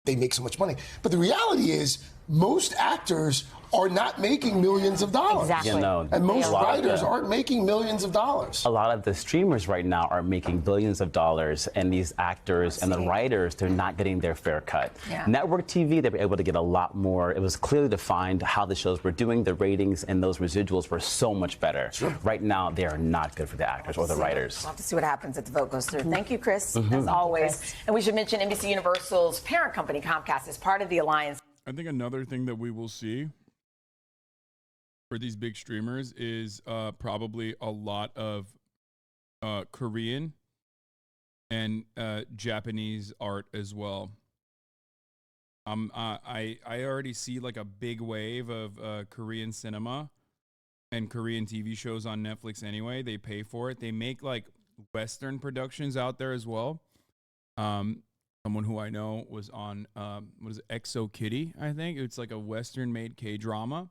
They make so much money. But the reality is, most actors are not making millions of dollars. Exactly. And most writers aren't making millions of dollars. A lot of the streamers right now are making billions of dollars, and these actors and the writers, they're not getting their fair cut. Network TV, they were able to get a lot more. It was clearly defined how the shows were doing. The ratings and those residuals were so much better. Right now, they are not good for the actors or the writers. We'll have to see what happens if the vote goes through. Thank you, Chris, as always. And we should mention NBC Universal's parent company, Comcast, is part of the alliance. I think another thing that we will see for these big streamers is probably a lot of Korean and Japanese art as well. I already see like a big wave of Korean cinema and Korean TV shows on Netflix anyway. They pay for it. They make like Western productions out there as well. Someone who I know was on, what is it, Exo Kitty, I think. It's like a Western-made K-drama.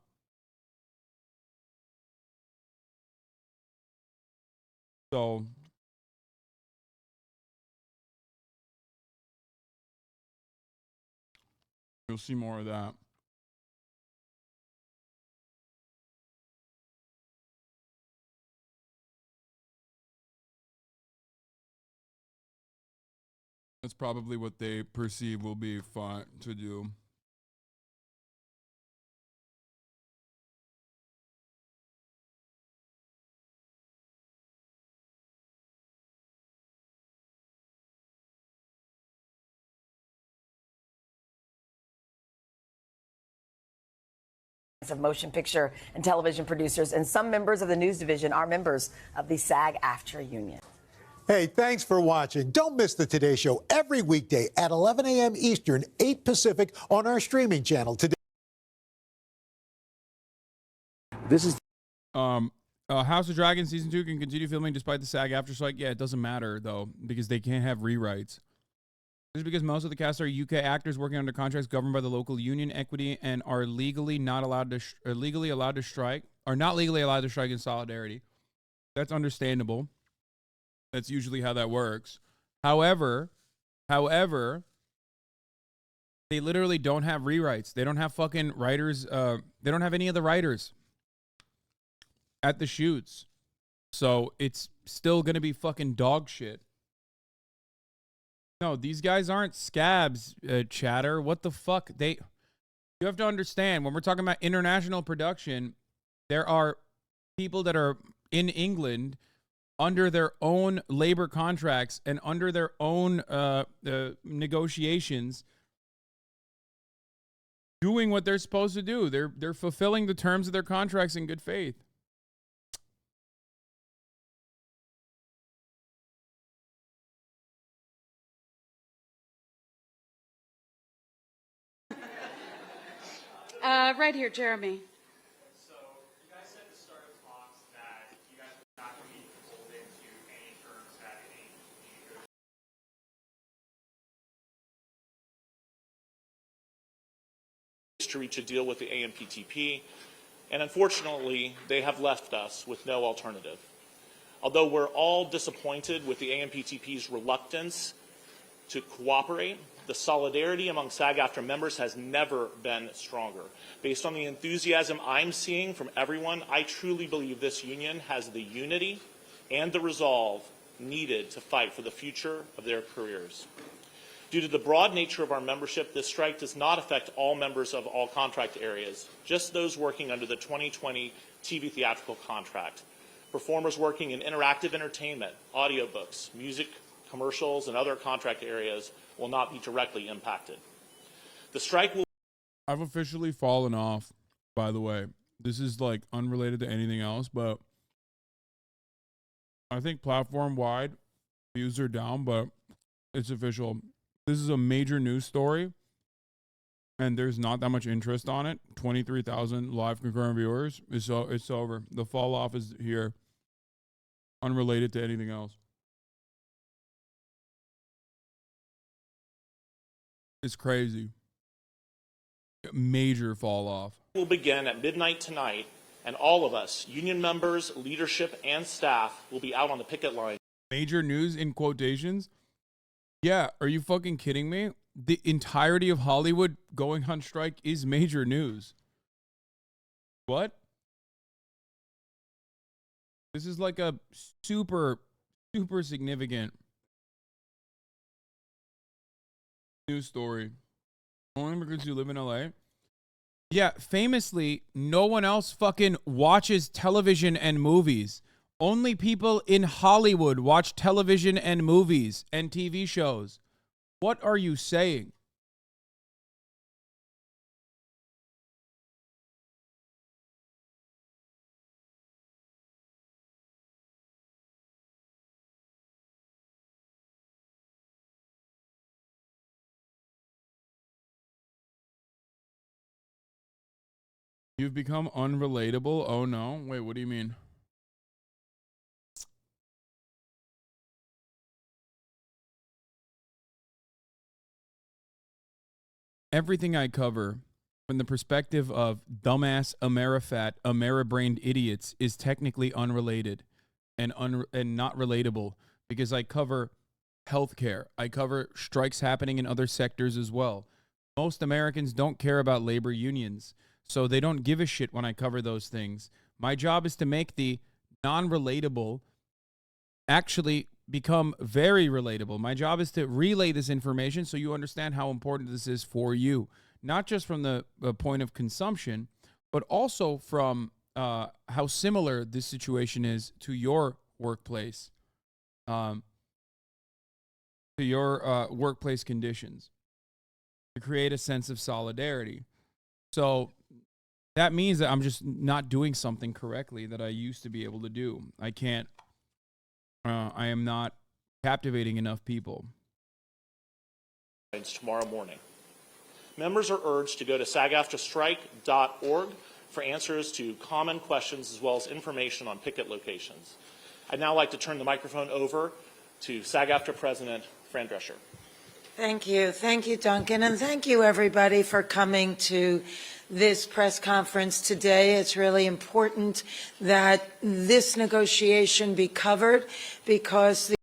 So, you'll see more of that. That's probably what they perceive will be fun to do. Of motion picture and television producers, and some members of the news division are members of the SAG-AFTRA union. Hey, thanks for watching. Don't miss the Today Show every weekday at 11 a.m. Eastern, 8 Pacific on our streaming channel today. This is House of Dragons Season 2 can continue filming despite the SAG-AFTRA strike. Yeah, it doesn't matter, though, because they can't have rewrites. This is because most of the cast are UK actors working under contracts governed by the local union equity and are legally not allowed to legally allowed to strike, are not legally allowed to strike in solidarity. That's understandable. That's usually how that works. However, they literally don't have rewrites. They don't have fucking writers. They don't have any of the writers at the shoots. So it's still going to be fucking dog shit. No, these guys aren't scabs, chatter. What the fuck? You have to understand, when we're talking about international production, there are people that are in England under their own labor contracts and under their own negotiations doing what they're supposed to do. They're fulfilling the terms of their contracts in good faith. Right here, Jeremy. So you guys said at the start of talks that you guys were not going to be beholden to any terms that any to reach a deal with the AMPTP, and unfortunately, they have left us with no alternative. Although we're all disappointed with the AMPTP's reluctance to cooperate, the solidarity among SAG-AFTRA members has never been stronger. Based on the enthusiasm I'm seeing from everyone, I truly believe this union has the unity and the resolve needed to fight for the future of their careers. Due to the broad nature of our membership, this strike does not affect all members of all contract areas, just those working under the 2020 TV theatrical contract. Performers working in interactive entertainment, audiobooks, music, commercials, and other contract areas will not be directly impacted. The strike will... I've officially fallen off, by the way. This is like unrelated to anything else, but I think platform-wide views are down, but it's official. This is a major news story, and there's not that much interest on it. 23,000 live concurrent viewers. It's over. The fall off is here. Unrelated to anything else. It's crazy. Major fall off. Will begin at midnight tonight, and all of us, union members, leadership, and staff, will be out on the picket line. Major news in quotations? Yeah, are you fucking kidding me? The entirety of Hollywood going on strike is major news. What? This is like a super significant news story. Only because you live in LA? Yeah, famously, no one else fucking watches television and movies. Only people in Hollywood watch television and movies and TV shows. What are you saying? You've become unrelatable? Oh no. Wait, what do you mean? Everything I cover from the perspective of dumbass Amerifat, Ameri-brained idiots is technically unrelated and not relatable because I cover healthcare. I cover strikes happening in other sectors as well. Most Americans don't care about labor unions, so they don't give a shit when I cover those things. My job is to make the non-relatable actually become very relatable. My job is to relay this information so you understand how important this is for you, not just from the point of consumption, but also from how similar this situation is to your workplace, to your workplace conditions, to create a sense of solidarity. So that means that I'm just not doing something correctly that I used to be able to do. I can't. I am not captivating enough people. Tomorrow morning. Members are urged to go to SAGAFTRAstrike.org for answers to common questions as well as information on picket locations. I'd now like to turn the microphone over to SAG-AFTRA President Fran Drescher. Thank you. Thank you, Duncan. And thank you, everybody, for coming to this press conference today. It's really important that this negotiation be covered because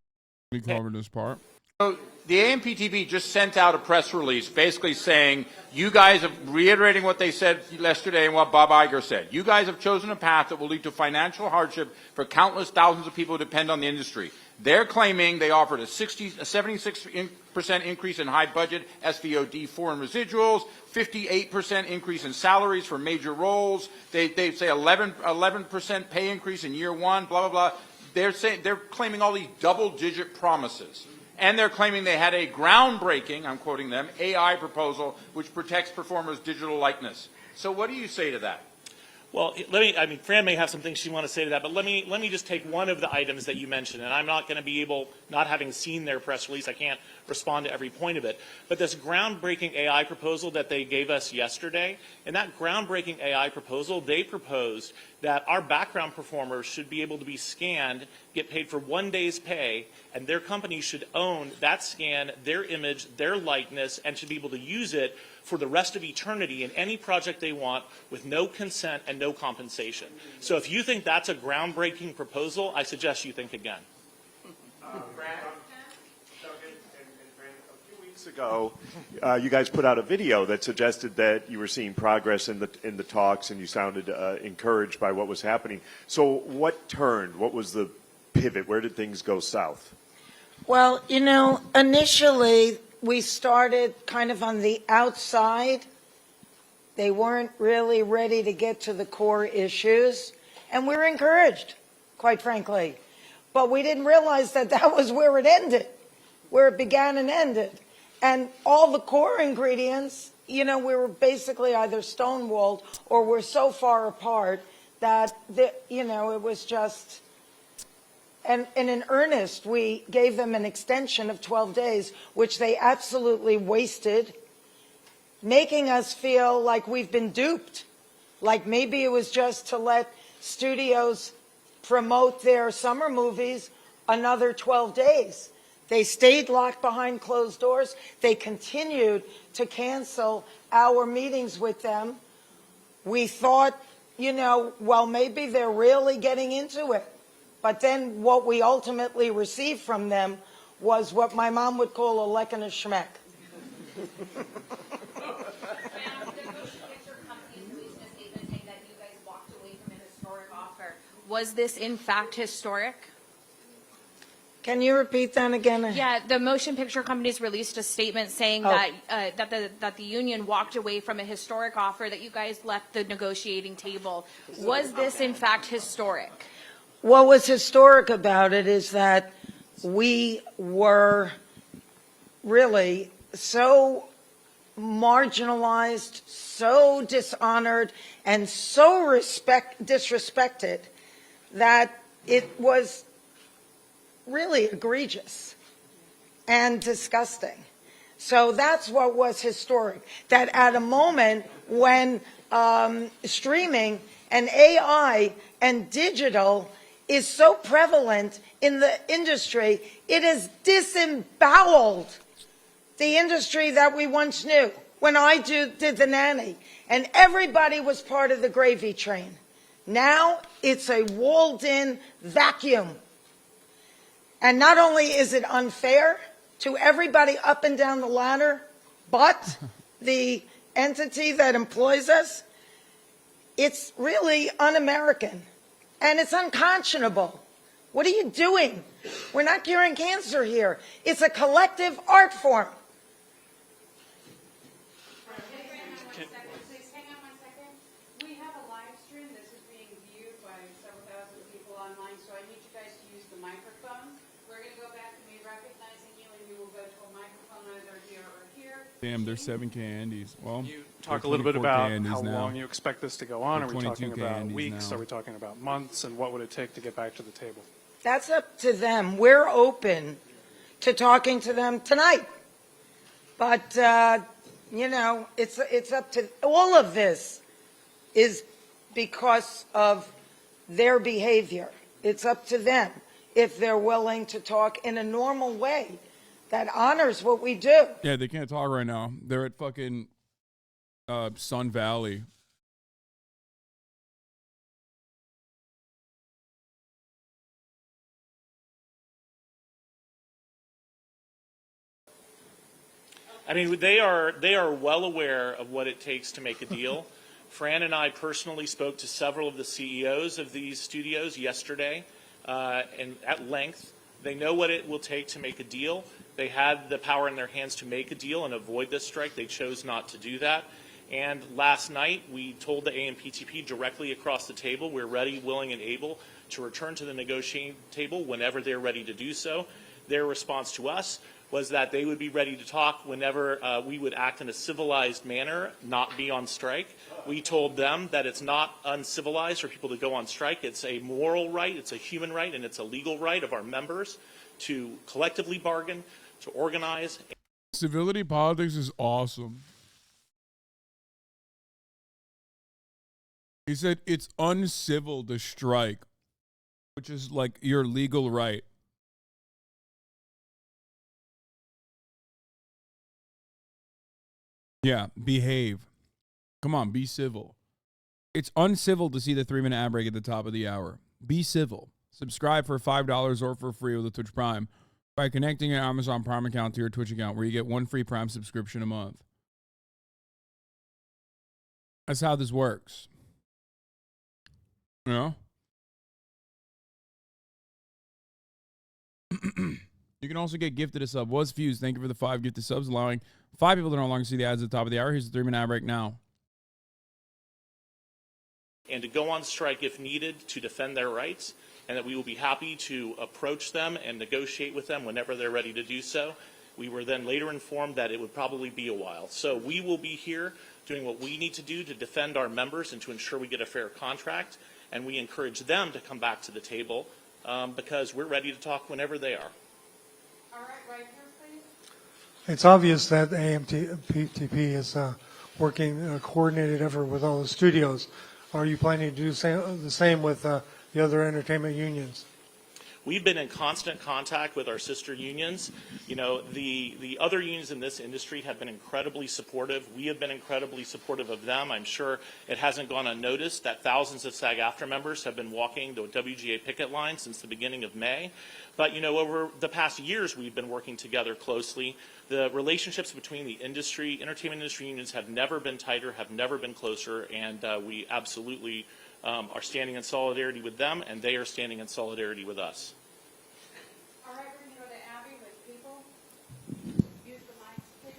We covered this part. So the AMPTP just sent out a press release basically saying, you guys have reiterating what they said yesterday and what Bob Iger said. You guys have chosen a path that will lead to financial hardship for countless thousands of people who depend on the industry. They're claiming they offered a 76% increase in high budget SVOD foreign residuals, 58% increase in salaries for major roles. They say 11% pay increase in year one, blah, blah, blah. They're claiming all these double-digit promises. And they're claiming they had a groundbreaking, I'm quoting them, AI proposal which protects performers' digital likeness. So what do you say to that? Well, Fran may have some things she wants to say to that, but let me just take one of the items that you mentioned, and I'm not going to be able, not having seen their press release, I can't respond to every point of it, but this groundbreaking AI proposal that they gave us yesterday, in that groundbreaking AI proposal, they proposed that our background performers should be able to be scanned, get paid for 1 day's pay, and their company should own that scan, their image, their likeness, and should be able to use it for the rest of eternity in any project they want with no consent and no compensation. So if you think that's a groundbreaking proposal, I suggest you think again. Ago, you guys put out a video that suggested that you were seeing progress in the talks, and you sounded encouraged by what was happening. So, what turned? What was the pivot? Where did things go south? well, you know, initially we started kind of on the outside. They weren't really ready to get to the core issues, and we were encouraged, quite frankly. But we didn't realize that that was where it ended, where it began and ended. And all the core ingredients, you know, we were basically either stonewalled or we're so far apart that, you know, it was just... And in earnest, we gave them an extension of 12 days, which they absolutely wasted, making us feel like we've been duped, like maybe it was just to let studios promote their summer movies another 12 days. They stayed locked behind closed doors. They continued to cancel our meetings with them. We thought, you know, well, maybe they're really getting into it. But then what we ultimately received from them was what my mom would call a leck and a schmeck. Was this in fact historic? Can you repeat that again? Yeah, the motion picture companies released a statement saying that the union walked away from a historic offer, that you guys left the negotiating table. Was this in fact historic? What was historic about it is that we were really so marginalized, so dishonored, and so disrespected that it was really egregious and disgusting. So that's what was historic, that at a moment when streaming and AI and digital is so prevalent in the industry, it has disemboweled the industry that we once knew. When I did The Nanny, and everybody was part of the gravy train. Now it's a walled-in vacuum. And not only is it unfair to everybody up and down the ladder, but the entity that employs us, it's really un-American. And it's unconscionable. What are you doing? We're not curing cancer here. It's a collective art form. We have a live stream. This is being viewed by several thousand people online, so I need you guys to use the microphone. We're going to go back to me recognizing you, and you will go to a microphone either here or here. Damn, there's 7 candies. Well, you talk a little bit about how now. long you expect this to go on. Are we talking about weeks? Now. Are we talking about months? And what would it take to get back to the table? That's up to them. We're open to talking to them tonight. But, you know, it's up to... All of this is because of their behavior. It's up to them if they're willing to talk in a normal way that honors what we do. Yeah, they can't talk right now. They're at fucking Sun Valley. I mean, they are well aware of what it takes to make a deal. Fran and I personally spoke to several of the CEOs of these studios yesterday, and at length. They know what it will take to make a deal. They had the power in their hands to make a deal and avoid this strike. They chose not to do that. And last night, we told the AMPTP directly across the table, we're ready, willing, and able to return to the negotiating table whenever they're ready to do so. Their response to us was that they would be ready to talk whenever we would act in a civilized manner, not be on strike. We told them that it's not uncivilized for people to go on strike. It's a moral right, it's a human right, and it's a legal right of our members to collectively bargain, to organize. Civility politics is awesome. He said it's uncivil to strike, which is like your legal right. Yeah, behave. Come on, be civil. It's uncivil to see the 3-minute ad break at the top of the hour. Be civil. Subscribe for $5 or for free with a Twitch Prime by connecting your Amazon Prime account to your Twitch account, where you get 1 free Prime subscription a month. That's how this works. You know? You can also get gifted a sub. Was Fused, thank you for the 5 gifted subs, allowing 5 people to no longer see the ads at the top of the hour. Here's the 3-minute ad break now. And to go on strike if needed to defend their rights, and that we will be happy to approach them and negotiate with them whenever they're ready to do so. We were then later informed that it would probably be a while. So we will be here doing what we need to do to defend our members and to ensure we get a fair contract, and we encourage them to come back to the table because we're ready to talk whenever they are. All right, right here, please. It's obvious that AMPTP is working coordinated effort with all the studios. Are you planning to do the same with the other entertainment unions? We've been in constant contact with our sister unions. You know, the other unions in this industry have been incredibly supportive. We have been incredibly supportive of them. I'm sure it hasn't gone unnoticed that thousands of SAG-AFTRA members have been walking the WGA picket line since the beginning of May. But, you know, over the past years, we've been working together closely. The relationships between the industry, entertainment industry unions have never been tighter, have never been closer, and we absolutely are standing in solidarity with them, and they are standing in solidarity with us. All right, we're going to go to Abby with people. Use the mics, please.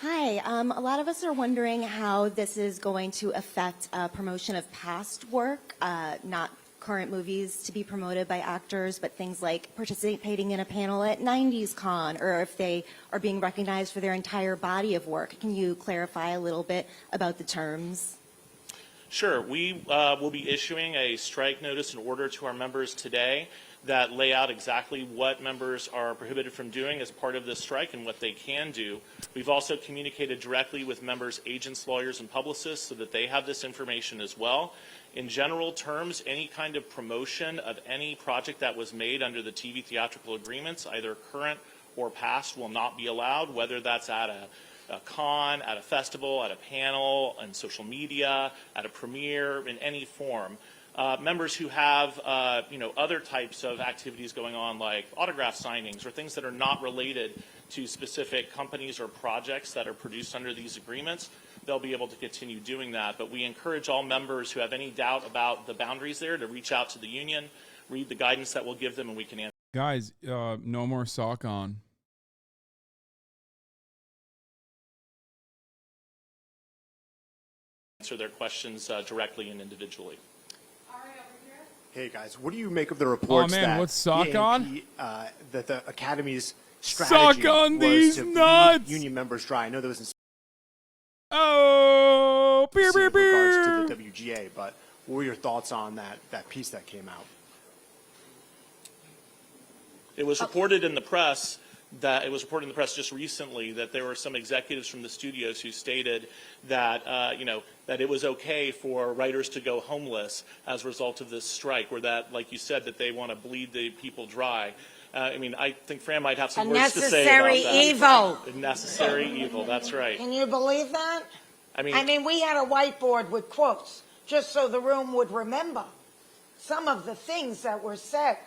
Hi, a lot of us are wondering how this is going to affect promotion of past work, not current movies to be promoted by actors, but things like participating in a panel at 90s Con, or if they are being recognized for their entire body of work. Can you clarify a little bit about the terms? Sure. We will be issuing a strike notice and order to our members today that lay out exactly what members are prohibited from doing as part of this strike and what they can do. We've also communicated directly with members, agents, lawyers, and publicists so that they have this information as well. In general terms, any kind of promotion of any project that was made under the TV theatrical agreements, either current or past, will not be allowed, whether that's at a con, at a festival, at a panel, on social media, at a premiere, in any form. Members who have other types of activities going on, like autograph signings or things that are not related to specific companies or projects that are produced under these agreements, they'll be able to continue doing that. But we encourage all members who have any doubt about the boundaries there to reach out to the union, read the guidance that we'll give them, and we can answer. Guys, no more sock on. Answer their questions directly and individually. Hey guys, what do you make of the reports man, that what's sock on? That the Academy's strategy Sock on was these to nuts! bleed union members dry? I know there was Oh, beer, in beer, regards beer. to the WGA, but what were your thoughts on that piece that came out? It was reported in the press just recently that there were some executives from the studios who stated that that it was okay for writers to go homeless as a result of this strike, or that, like you said, that they want to bleed the people dry. I mean, I think Fran might have some words to say necessary about that. evil. A necessary evil, that's right. Can you believe that? I mean, we had a whiteboard with quotes just so the room would remember some of the things that were said.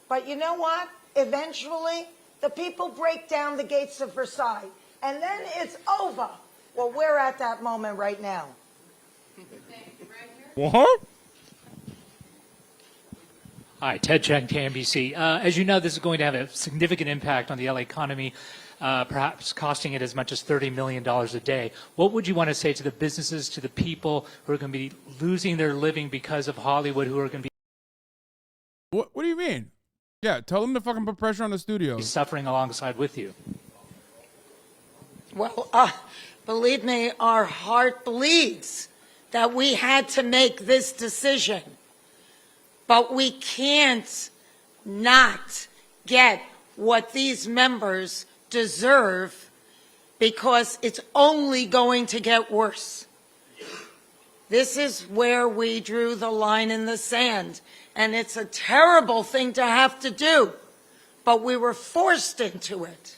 But you know what? Eventually, the people break down the gates of Versailles, and then it's over. Well, we're at that moment right now. What? Hi, Ted Cheng, KMBC. As you know, this is going to have a significant impact on the LA economy, perhaps costing it as much as $30 million a day. What would you want to say to the businesses, to the people who are going to be losing their living because of Hollywood, who are going to be What do you mean? Yeah, tell them to fucking put pressure on the studios. suffering alongside with you? Well, believe me, our heart bleeds that we had to make this decision. But we can't not get what these members deserve because it's only going to get worse. This is where we drew the line in the sand, and it's a terrible thing to have to do, but we were forced into it.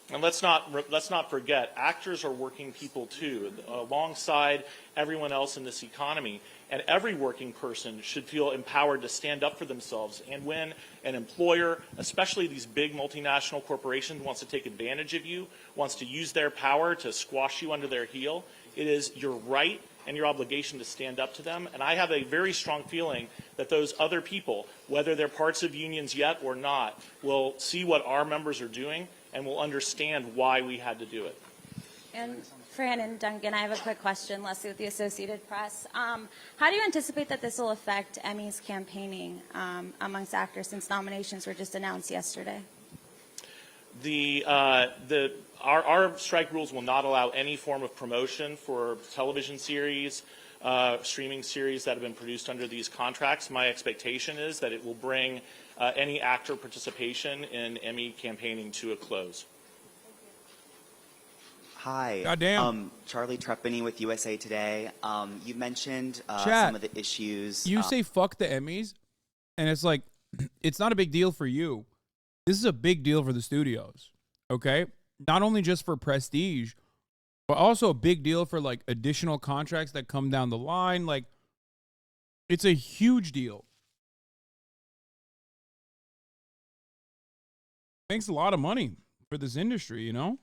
and let's not forget, actors are working people too, alongside everyone else in this economy. And every working person should feel empowered to stand up for themselves. And when an employer, especially these big multinational corporations, wants to take advantage of you, wants to use their power to squash you under their heel, it is your right and your obligation to stand up to them. And I have a very strong feeling that those other people, whether they're parts of unions yet or not, will see what our members are doing and will understand why we had to do it. And Fran and Duncan, I have a quick question, Leslie with the Associated Press. How do you anticipate that this will affect Emmy's campaigning amongst actors since nominations were just announced yesterday? Our strike rules will not allow any form of promotion for television series, streaming series that have been produced under these contracts. My expectation is that it will bring any actor participation in Emmy campaigning to a close. Hi. Goddamn. Charlie Trepany with USA Today. You mentioned Chat, some of the issues. You say fuck the Emmys, and it's like, it's not a big deal for you. This is a big deal for the studios, okay? Not only just for prestige, but also a big deal for, like, additional contracts that come down the line. Like, it's a huge deal. Makes a lot of money for this industry, you know?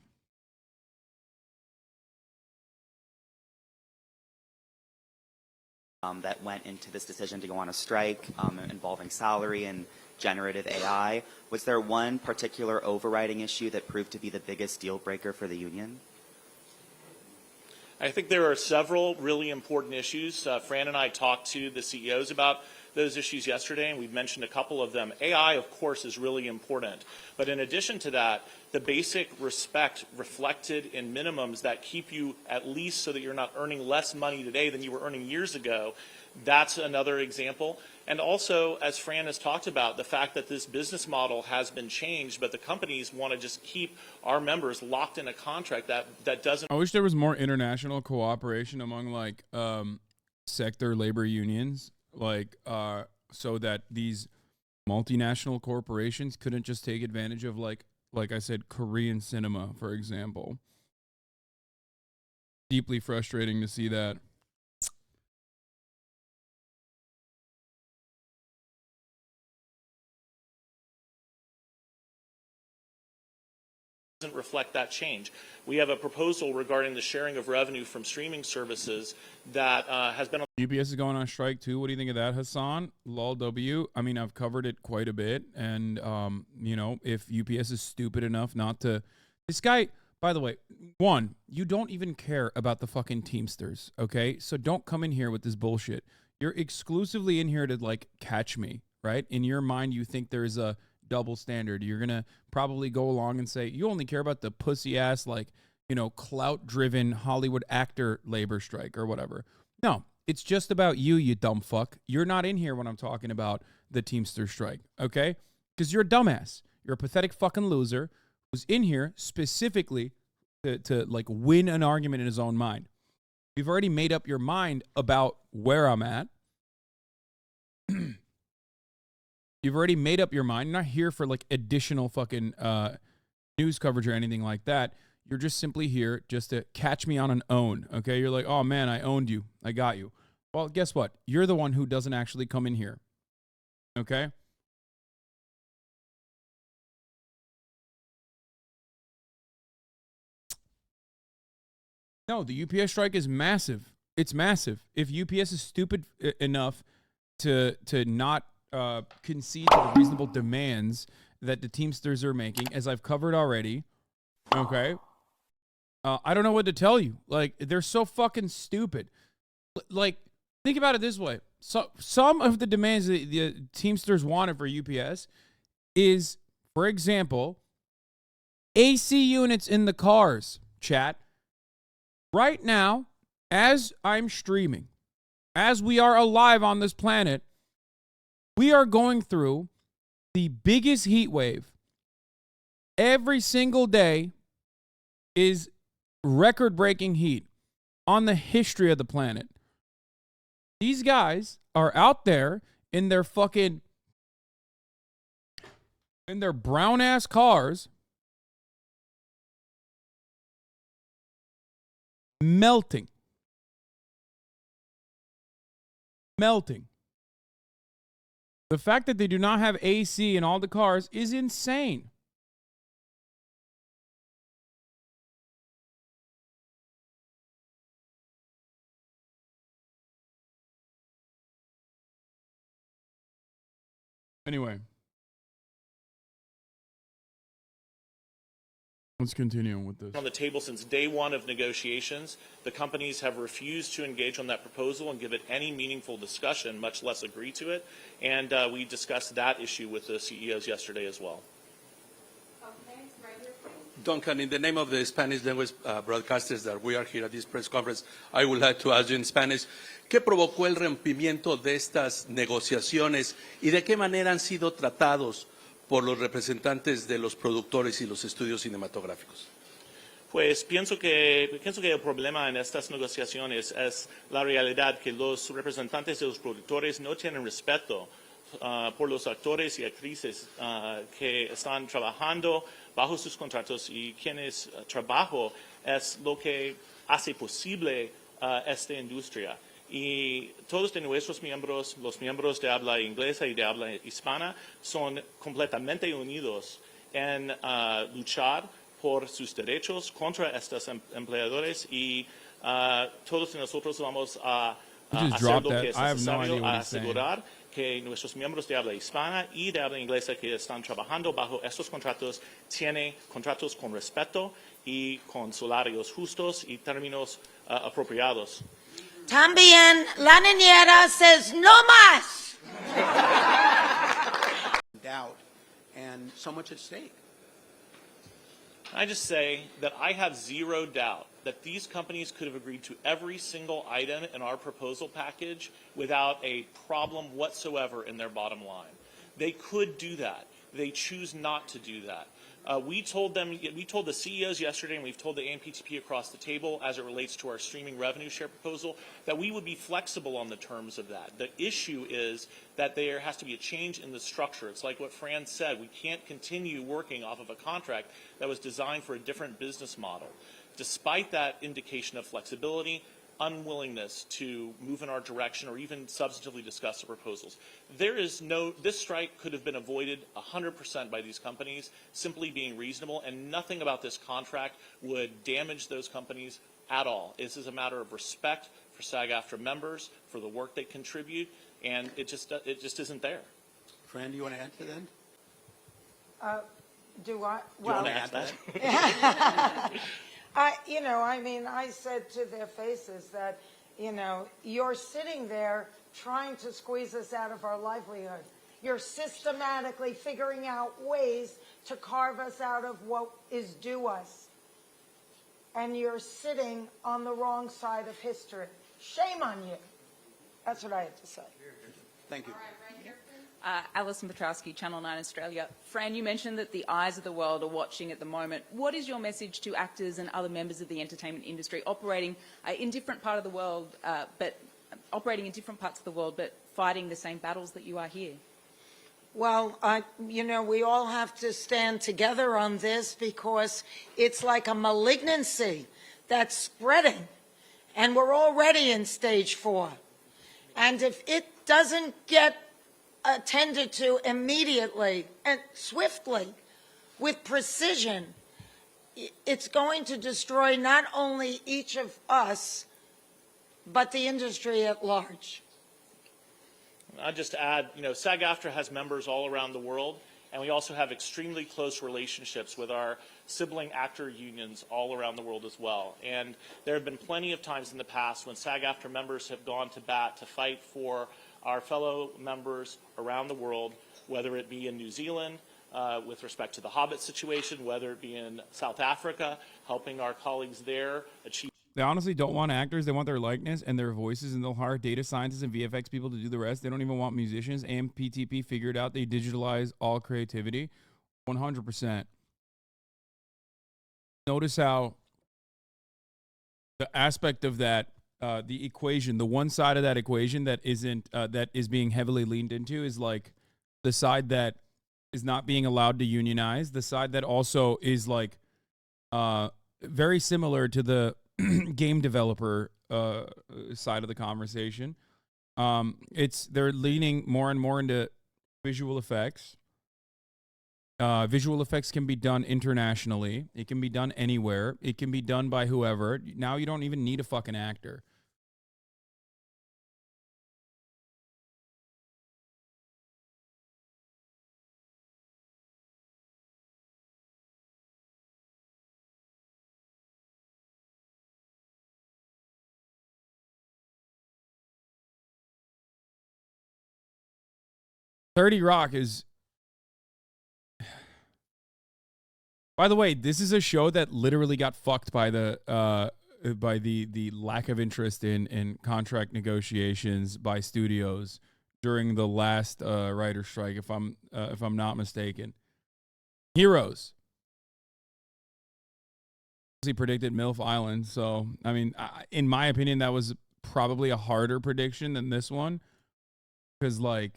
That went into this decision to go on a strike involving salary and generative AI. Was there one particular overriding issue that proved to be the biggest deal breaker for the union? I think there are several really important issues. Fran and I talked to the CEOs about those issues yesterday, and we've mentioned a couple of them. AI, of course, is really important. But in addition to that, the basic respect reflected in minimums that keep you at least so that you're not earning less money today than you were earning years ago, that's another example. And also, as Fran has talked about, the fact that this business model has been changed, but the companies want to just keep our members locked in a contract that doesn't... I wish there was more international cooperation among, like, sector labor unions, like, so that these multinational corporations couldn't just take advantage of, like I said, Korean cinema, for example. Deeply frustrating to see that. Doesn't reflect that change. We have a proposal regarding the sharing of revenue from streaming services that has been... UPS is going on strike too. What do you think of that, Hassan? Lol W. I mean, I've covered it quite a bit. And, you know, if UPS is stupid enough not to... This guy, by the way, one, you don't even care about the fucking Teamsters, okay? So don't come in here with this bullshit. You're exclusively in here to, like, catch me, right? In your mind, you think there's a double standard. You're going to probably go along and say, you only care about the pussy-ass, like, you know, clout-driven Hollywood actor labor strike or whatever. No, it's just about you, you dumb fuck. You're not in here when I'm talking about the Teamster strike, okay? Because you're a dumbass. You're a pathetic fucking loser who's in here specifically to like win an argument in his own mind. You've already made up your mind about where I'm at. You've already made up your mind. You're not here for like additional fucking news coverage or anything like that. You're just simply here just to catch me on an own, okay? You're like, oh man, I owned you. I got you. Well, guess what? You're the one who doesn't actually come in here, okay? No, the UPS strike is massive. It's massive. If UPS is stupid enough to not concede to the reasonable demands that the Teamsters are making, as I've covered already, okay? I don't know what to tell you. Like, they're so fucking stupid. Like, think about it this way. So, some of the demands that the Teamsters wanted for UPS is, for example, AC units in the cars, chat. Right now, as I'm streaming, as we are alive on this planet, we are going through the biggest heat wave. Every single day is record-breaking heat on the history of the planet. These guys are out there in their brown-ass cars melting. The fact that they do not have AC in all the cars is insane. Anyway, let's continue with this. On the table since day one of negotiations, the companies have refused to engage on that proposal and give it any meaningful discussion, much less agree to it. And we discussed that issue with the CEOs yesterday as well. Duncan, in the name of the Spanish language broadcasters that we are here at this press conference, I would like to ask you in Spanish, ¿qué provocó el rompimiento de estas negociaciones y de qué manera han sido tratados por los representantes de los productores y los estudios cinematográficos? Pues pienso que el problema en estas negociaciones es la realidad que los representantes de los productores no tienen respeto por los actores y actrices que están trabajando bajo sus contratos y quienes trabajo es lo que hace posible esta industria. Y todos de nuestros miembros, los miembros de habla inglesa y de habla hispana, son completamente unidos en luchar por sus derechos contra estos empleadores y todos nosotros vamos a hacer lo que es necesario a asegurar que nuestros miembros de habla hispana y de habla inglesa que están trabajando bajo estos contratos tienen contratos con respeto y con salarios justos y términos apropiados. También la niñera says no más. Doubt and so much at stake. I just say that I have zero doubt that these companies could have agreed to every single item in our proposal package without a problem whatsoever in their bottom line. They could do that. They choose not to do that. We told the CEOs yesterday, and we've told the AMPTP across the table as it relates to our streaming revenue share proposal, that we would be flexible on the terms of that. The issue is that there has to be a change in the structure. It's like what Fran said. We can't continue working off of a contract that was designed for a different business model. Despite that indication of flexibility, unwillingness to move in our direction or even substantively discuss the proposals. This strike could have been avoided 100% by these companies simply being reasonable, and nothing about this contract would damage those companies at all. This is a matter of respect for SAG-AFTRA members, for the work they contribute, and it just isn't there. Fran, do you want to add to that? Do I? Do you want to add to that? I said to their faces that, you're sitting there trying to squeeze us out of our livelihood. You're systematically figuring out ways to carve us out of what is due us. And you're sitting on the wrong side of history. Shame on you. That's what I had to say. Thank you. Alison Petrowski, Channel 9 Australia. Fran, you mentioned that the eyes of the world are watching at the moment. What is your message to actors and other members of the entertainment industry operating in different parts of the world, but fighting the same battles that you are here? Well, we all have to stand together on this because it's like a malignancy that's spreading, and we're already in stage 4. And if it doesn't get attended to immediately and swiftly with precision, it's going to destroy not only each of us, but the industry at large. I'll just add, SAG-AFTRA has members all around the world, and we also have extremely close relationships with our sibling actor unions all around the world as well. And there have been plenty of times in the past when SAG-AFTRA members have gone to bat to fight for our fellow members around the world, whether it be in New Zealand, with respect to the Hobbit situation, whether it be in South Africa, helping our colleagues there achieve. They honestly don't want actors. They want their likeness and their voices, and they'll hire data scientists and VFX people to do the rest. They don't even want musicians. AMPTP figured out they digitalize all creativity 100%. Notice how the aspect of that, the equation, the one side of that equation that isn't, that is being heavily leaned into is like the side that is not being allowed to unionize, the side that also is like very similar to the game developer side of the conversation. They're leaning more and more into visual effects. Visual effects can be done internationally. It can be done anywhere. It can be done by whoever. Now you don't even need a fucking actor. $30 Rock is... By the way, this is a show that literally got fucked by the lack of interest in contract negotiations by studios during the last writer strike, if I'm not mistaken. Heroes. He predicted MILF Island, so I mean, in my opinion, that was probably a harder prediction than this one, because like,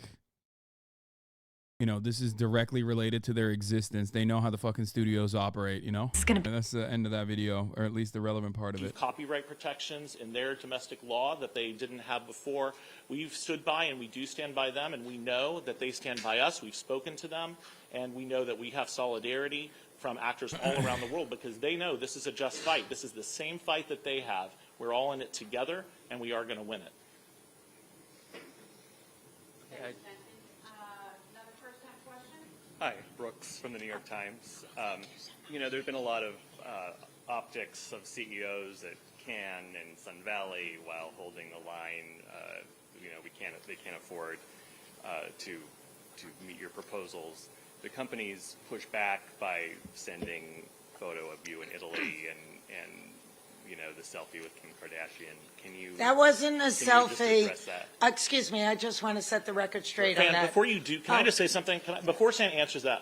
this is directly related to their existence. They know how the fucking studios operate, And that's the end of that video, or at least the relevant part of it. Copyright protections in their domestic law that they didn't have before. We've stood by, and we do stand by them, and we know that they stand by us. We've spoken to them, and we know that we have solidarity from actors all around the world because they know this is a just fight. This is the same fight that they have. We're all in it together, and we are going to win it. Hi, Brooks from the New York Times. There's been a lot of optics of CEOs at Cannes and Sun Valley while holding the line. They can't afford to meet your proposals. The companies push back by sending photo of you in Italy and the selfie with Kim Kardashian. Can you? That wasn't a selfie. Just address that? Excuse me. I just want to set the record straight on that. Before you do, can I just say something? Before Fran answers that,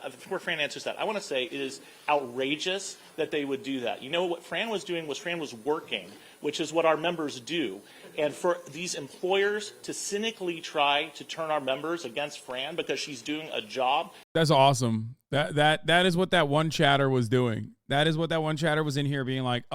I want to say it is outrageous that they would do that. What Fran was doing was Fran was working, which is what our members do. And for these employers to cynically try to turn our members against Fran because she's doing a job. That's awesome. That is what that one chatter was doing. That is what that one chatter was in here being like,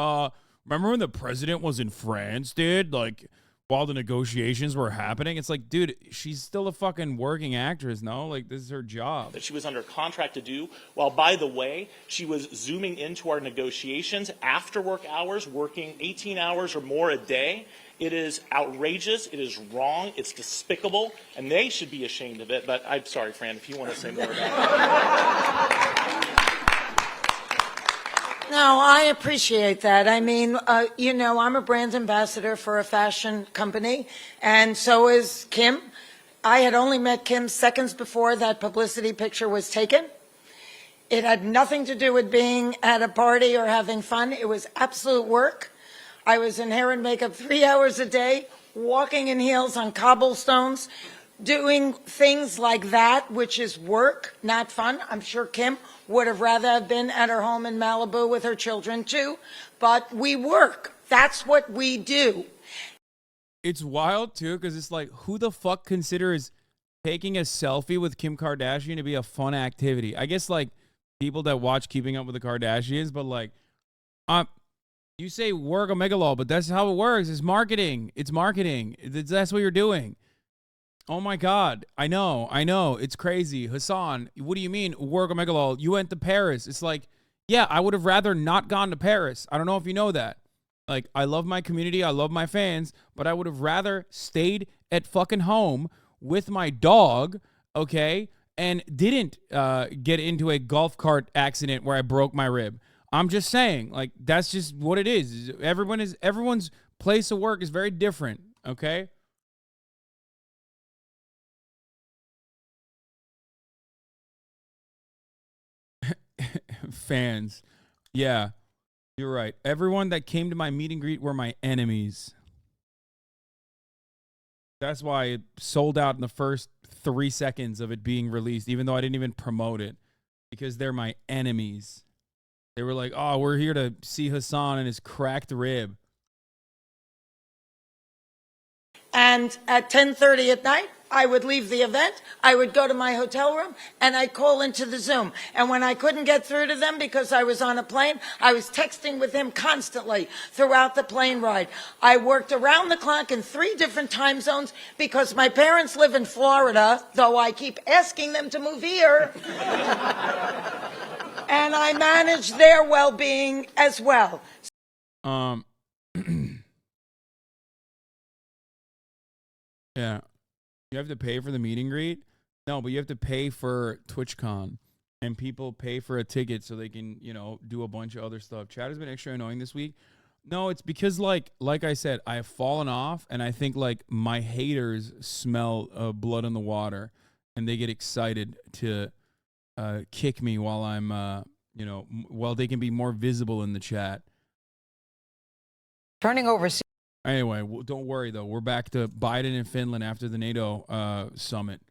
remember when the president was in France, dude? Like, while the negotiations were happening? It's like, dude, she's still a fucking working actress, no? Like, this is her job. That she was under contract to do, while, by the way, she was zooming into our negotiations after work hours, working 18 hours or more a day. It is outrageous. It is wrong. It's despicable. And they should be ashamed of it. But I'm sorry, Fran, if you want to say more about it. No, I appreciate that. I mean, I'm a brand ambassador for a fashion company, and so is Kim. I had only met Kim seconds before that publicity picture was taken. It had nothing to do with being at a party or having fun. It was absolute work. I was in hair and makeup 3 hours a day, walking in heels on cobblestones, doing things like that, which is work, not fun. I'm sure Kim would have rather have been at her home in Malibu with her children too, but we work. That's what we do. It's wild too, because it's like, who the fuck considers taking a selfie with Kim Kardashian to be a fun activity. I guess like people that watch Keeping Up with the Kardashians, but like, you say work a megalol, but that's how it works. It's marketing. It's marketing. That's what you're doing. Oh my God. I know. It's crazy. Hassan, what do you mean work a megalol? You went to Paris. It's like, yeah, I would have rather not gone to Paris. I don't know if you know that. Like, I love my community. I love my fans, but I would have rather stayed at fucking home with my dog, okay, and didn't get into a golf cart accident where I broke my rib. I'm just saying, like, that's just what it is. Everyone's place of work is very different, okay? Fans. Yeah, you're right. Everyone that came to my meet and greet were my enemies. That's why it sold out in the first 3 seconds of it being released, even though I didn't even promote it, because they're my enemies. They were like, oh, we're here to see Hassan and his cracked rib. And at 10:30 at night, I would leave the event, I would go to my hotel room, and I'd call into the Zoom. And when I couldn't get through to them because I was on a plane, I was texting with him constantly throughout the plane ride. I worked around the clock in 3 different time zones because my parents live in Florida, though I keep asking them to move here. And I managed their well-being as well. Yeah. You have to pay for the meet and greet? No, but you have to pay for TwitchCon. And people pay for a ticket so they can, do a bunch of other stuff. Chat has been extra annoying this week. No, it's because, like I said, I have fallen off, and I think, like, my haters smell blood in the water, and they get excited to kick me while I'm, while they can be more visible in the chat. Turning overseas. Anyway, don't worry, though. We're back to Biden and Finland after the NATO summit.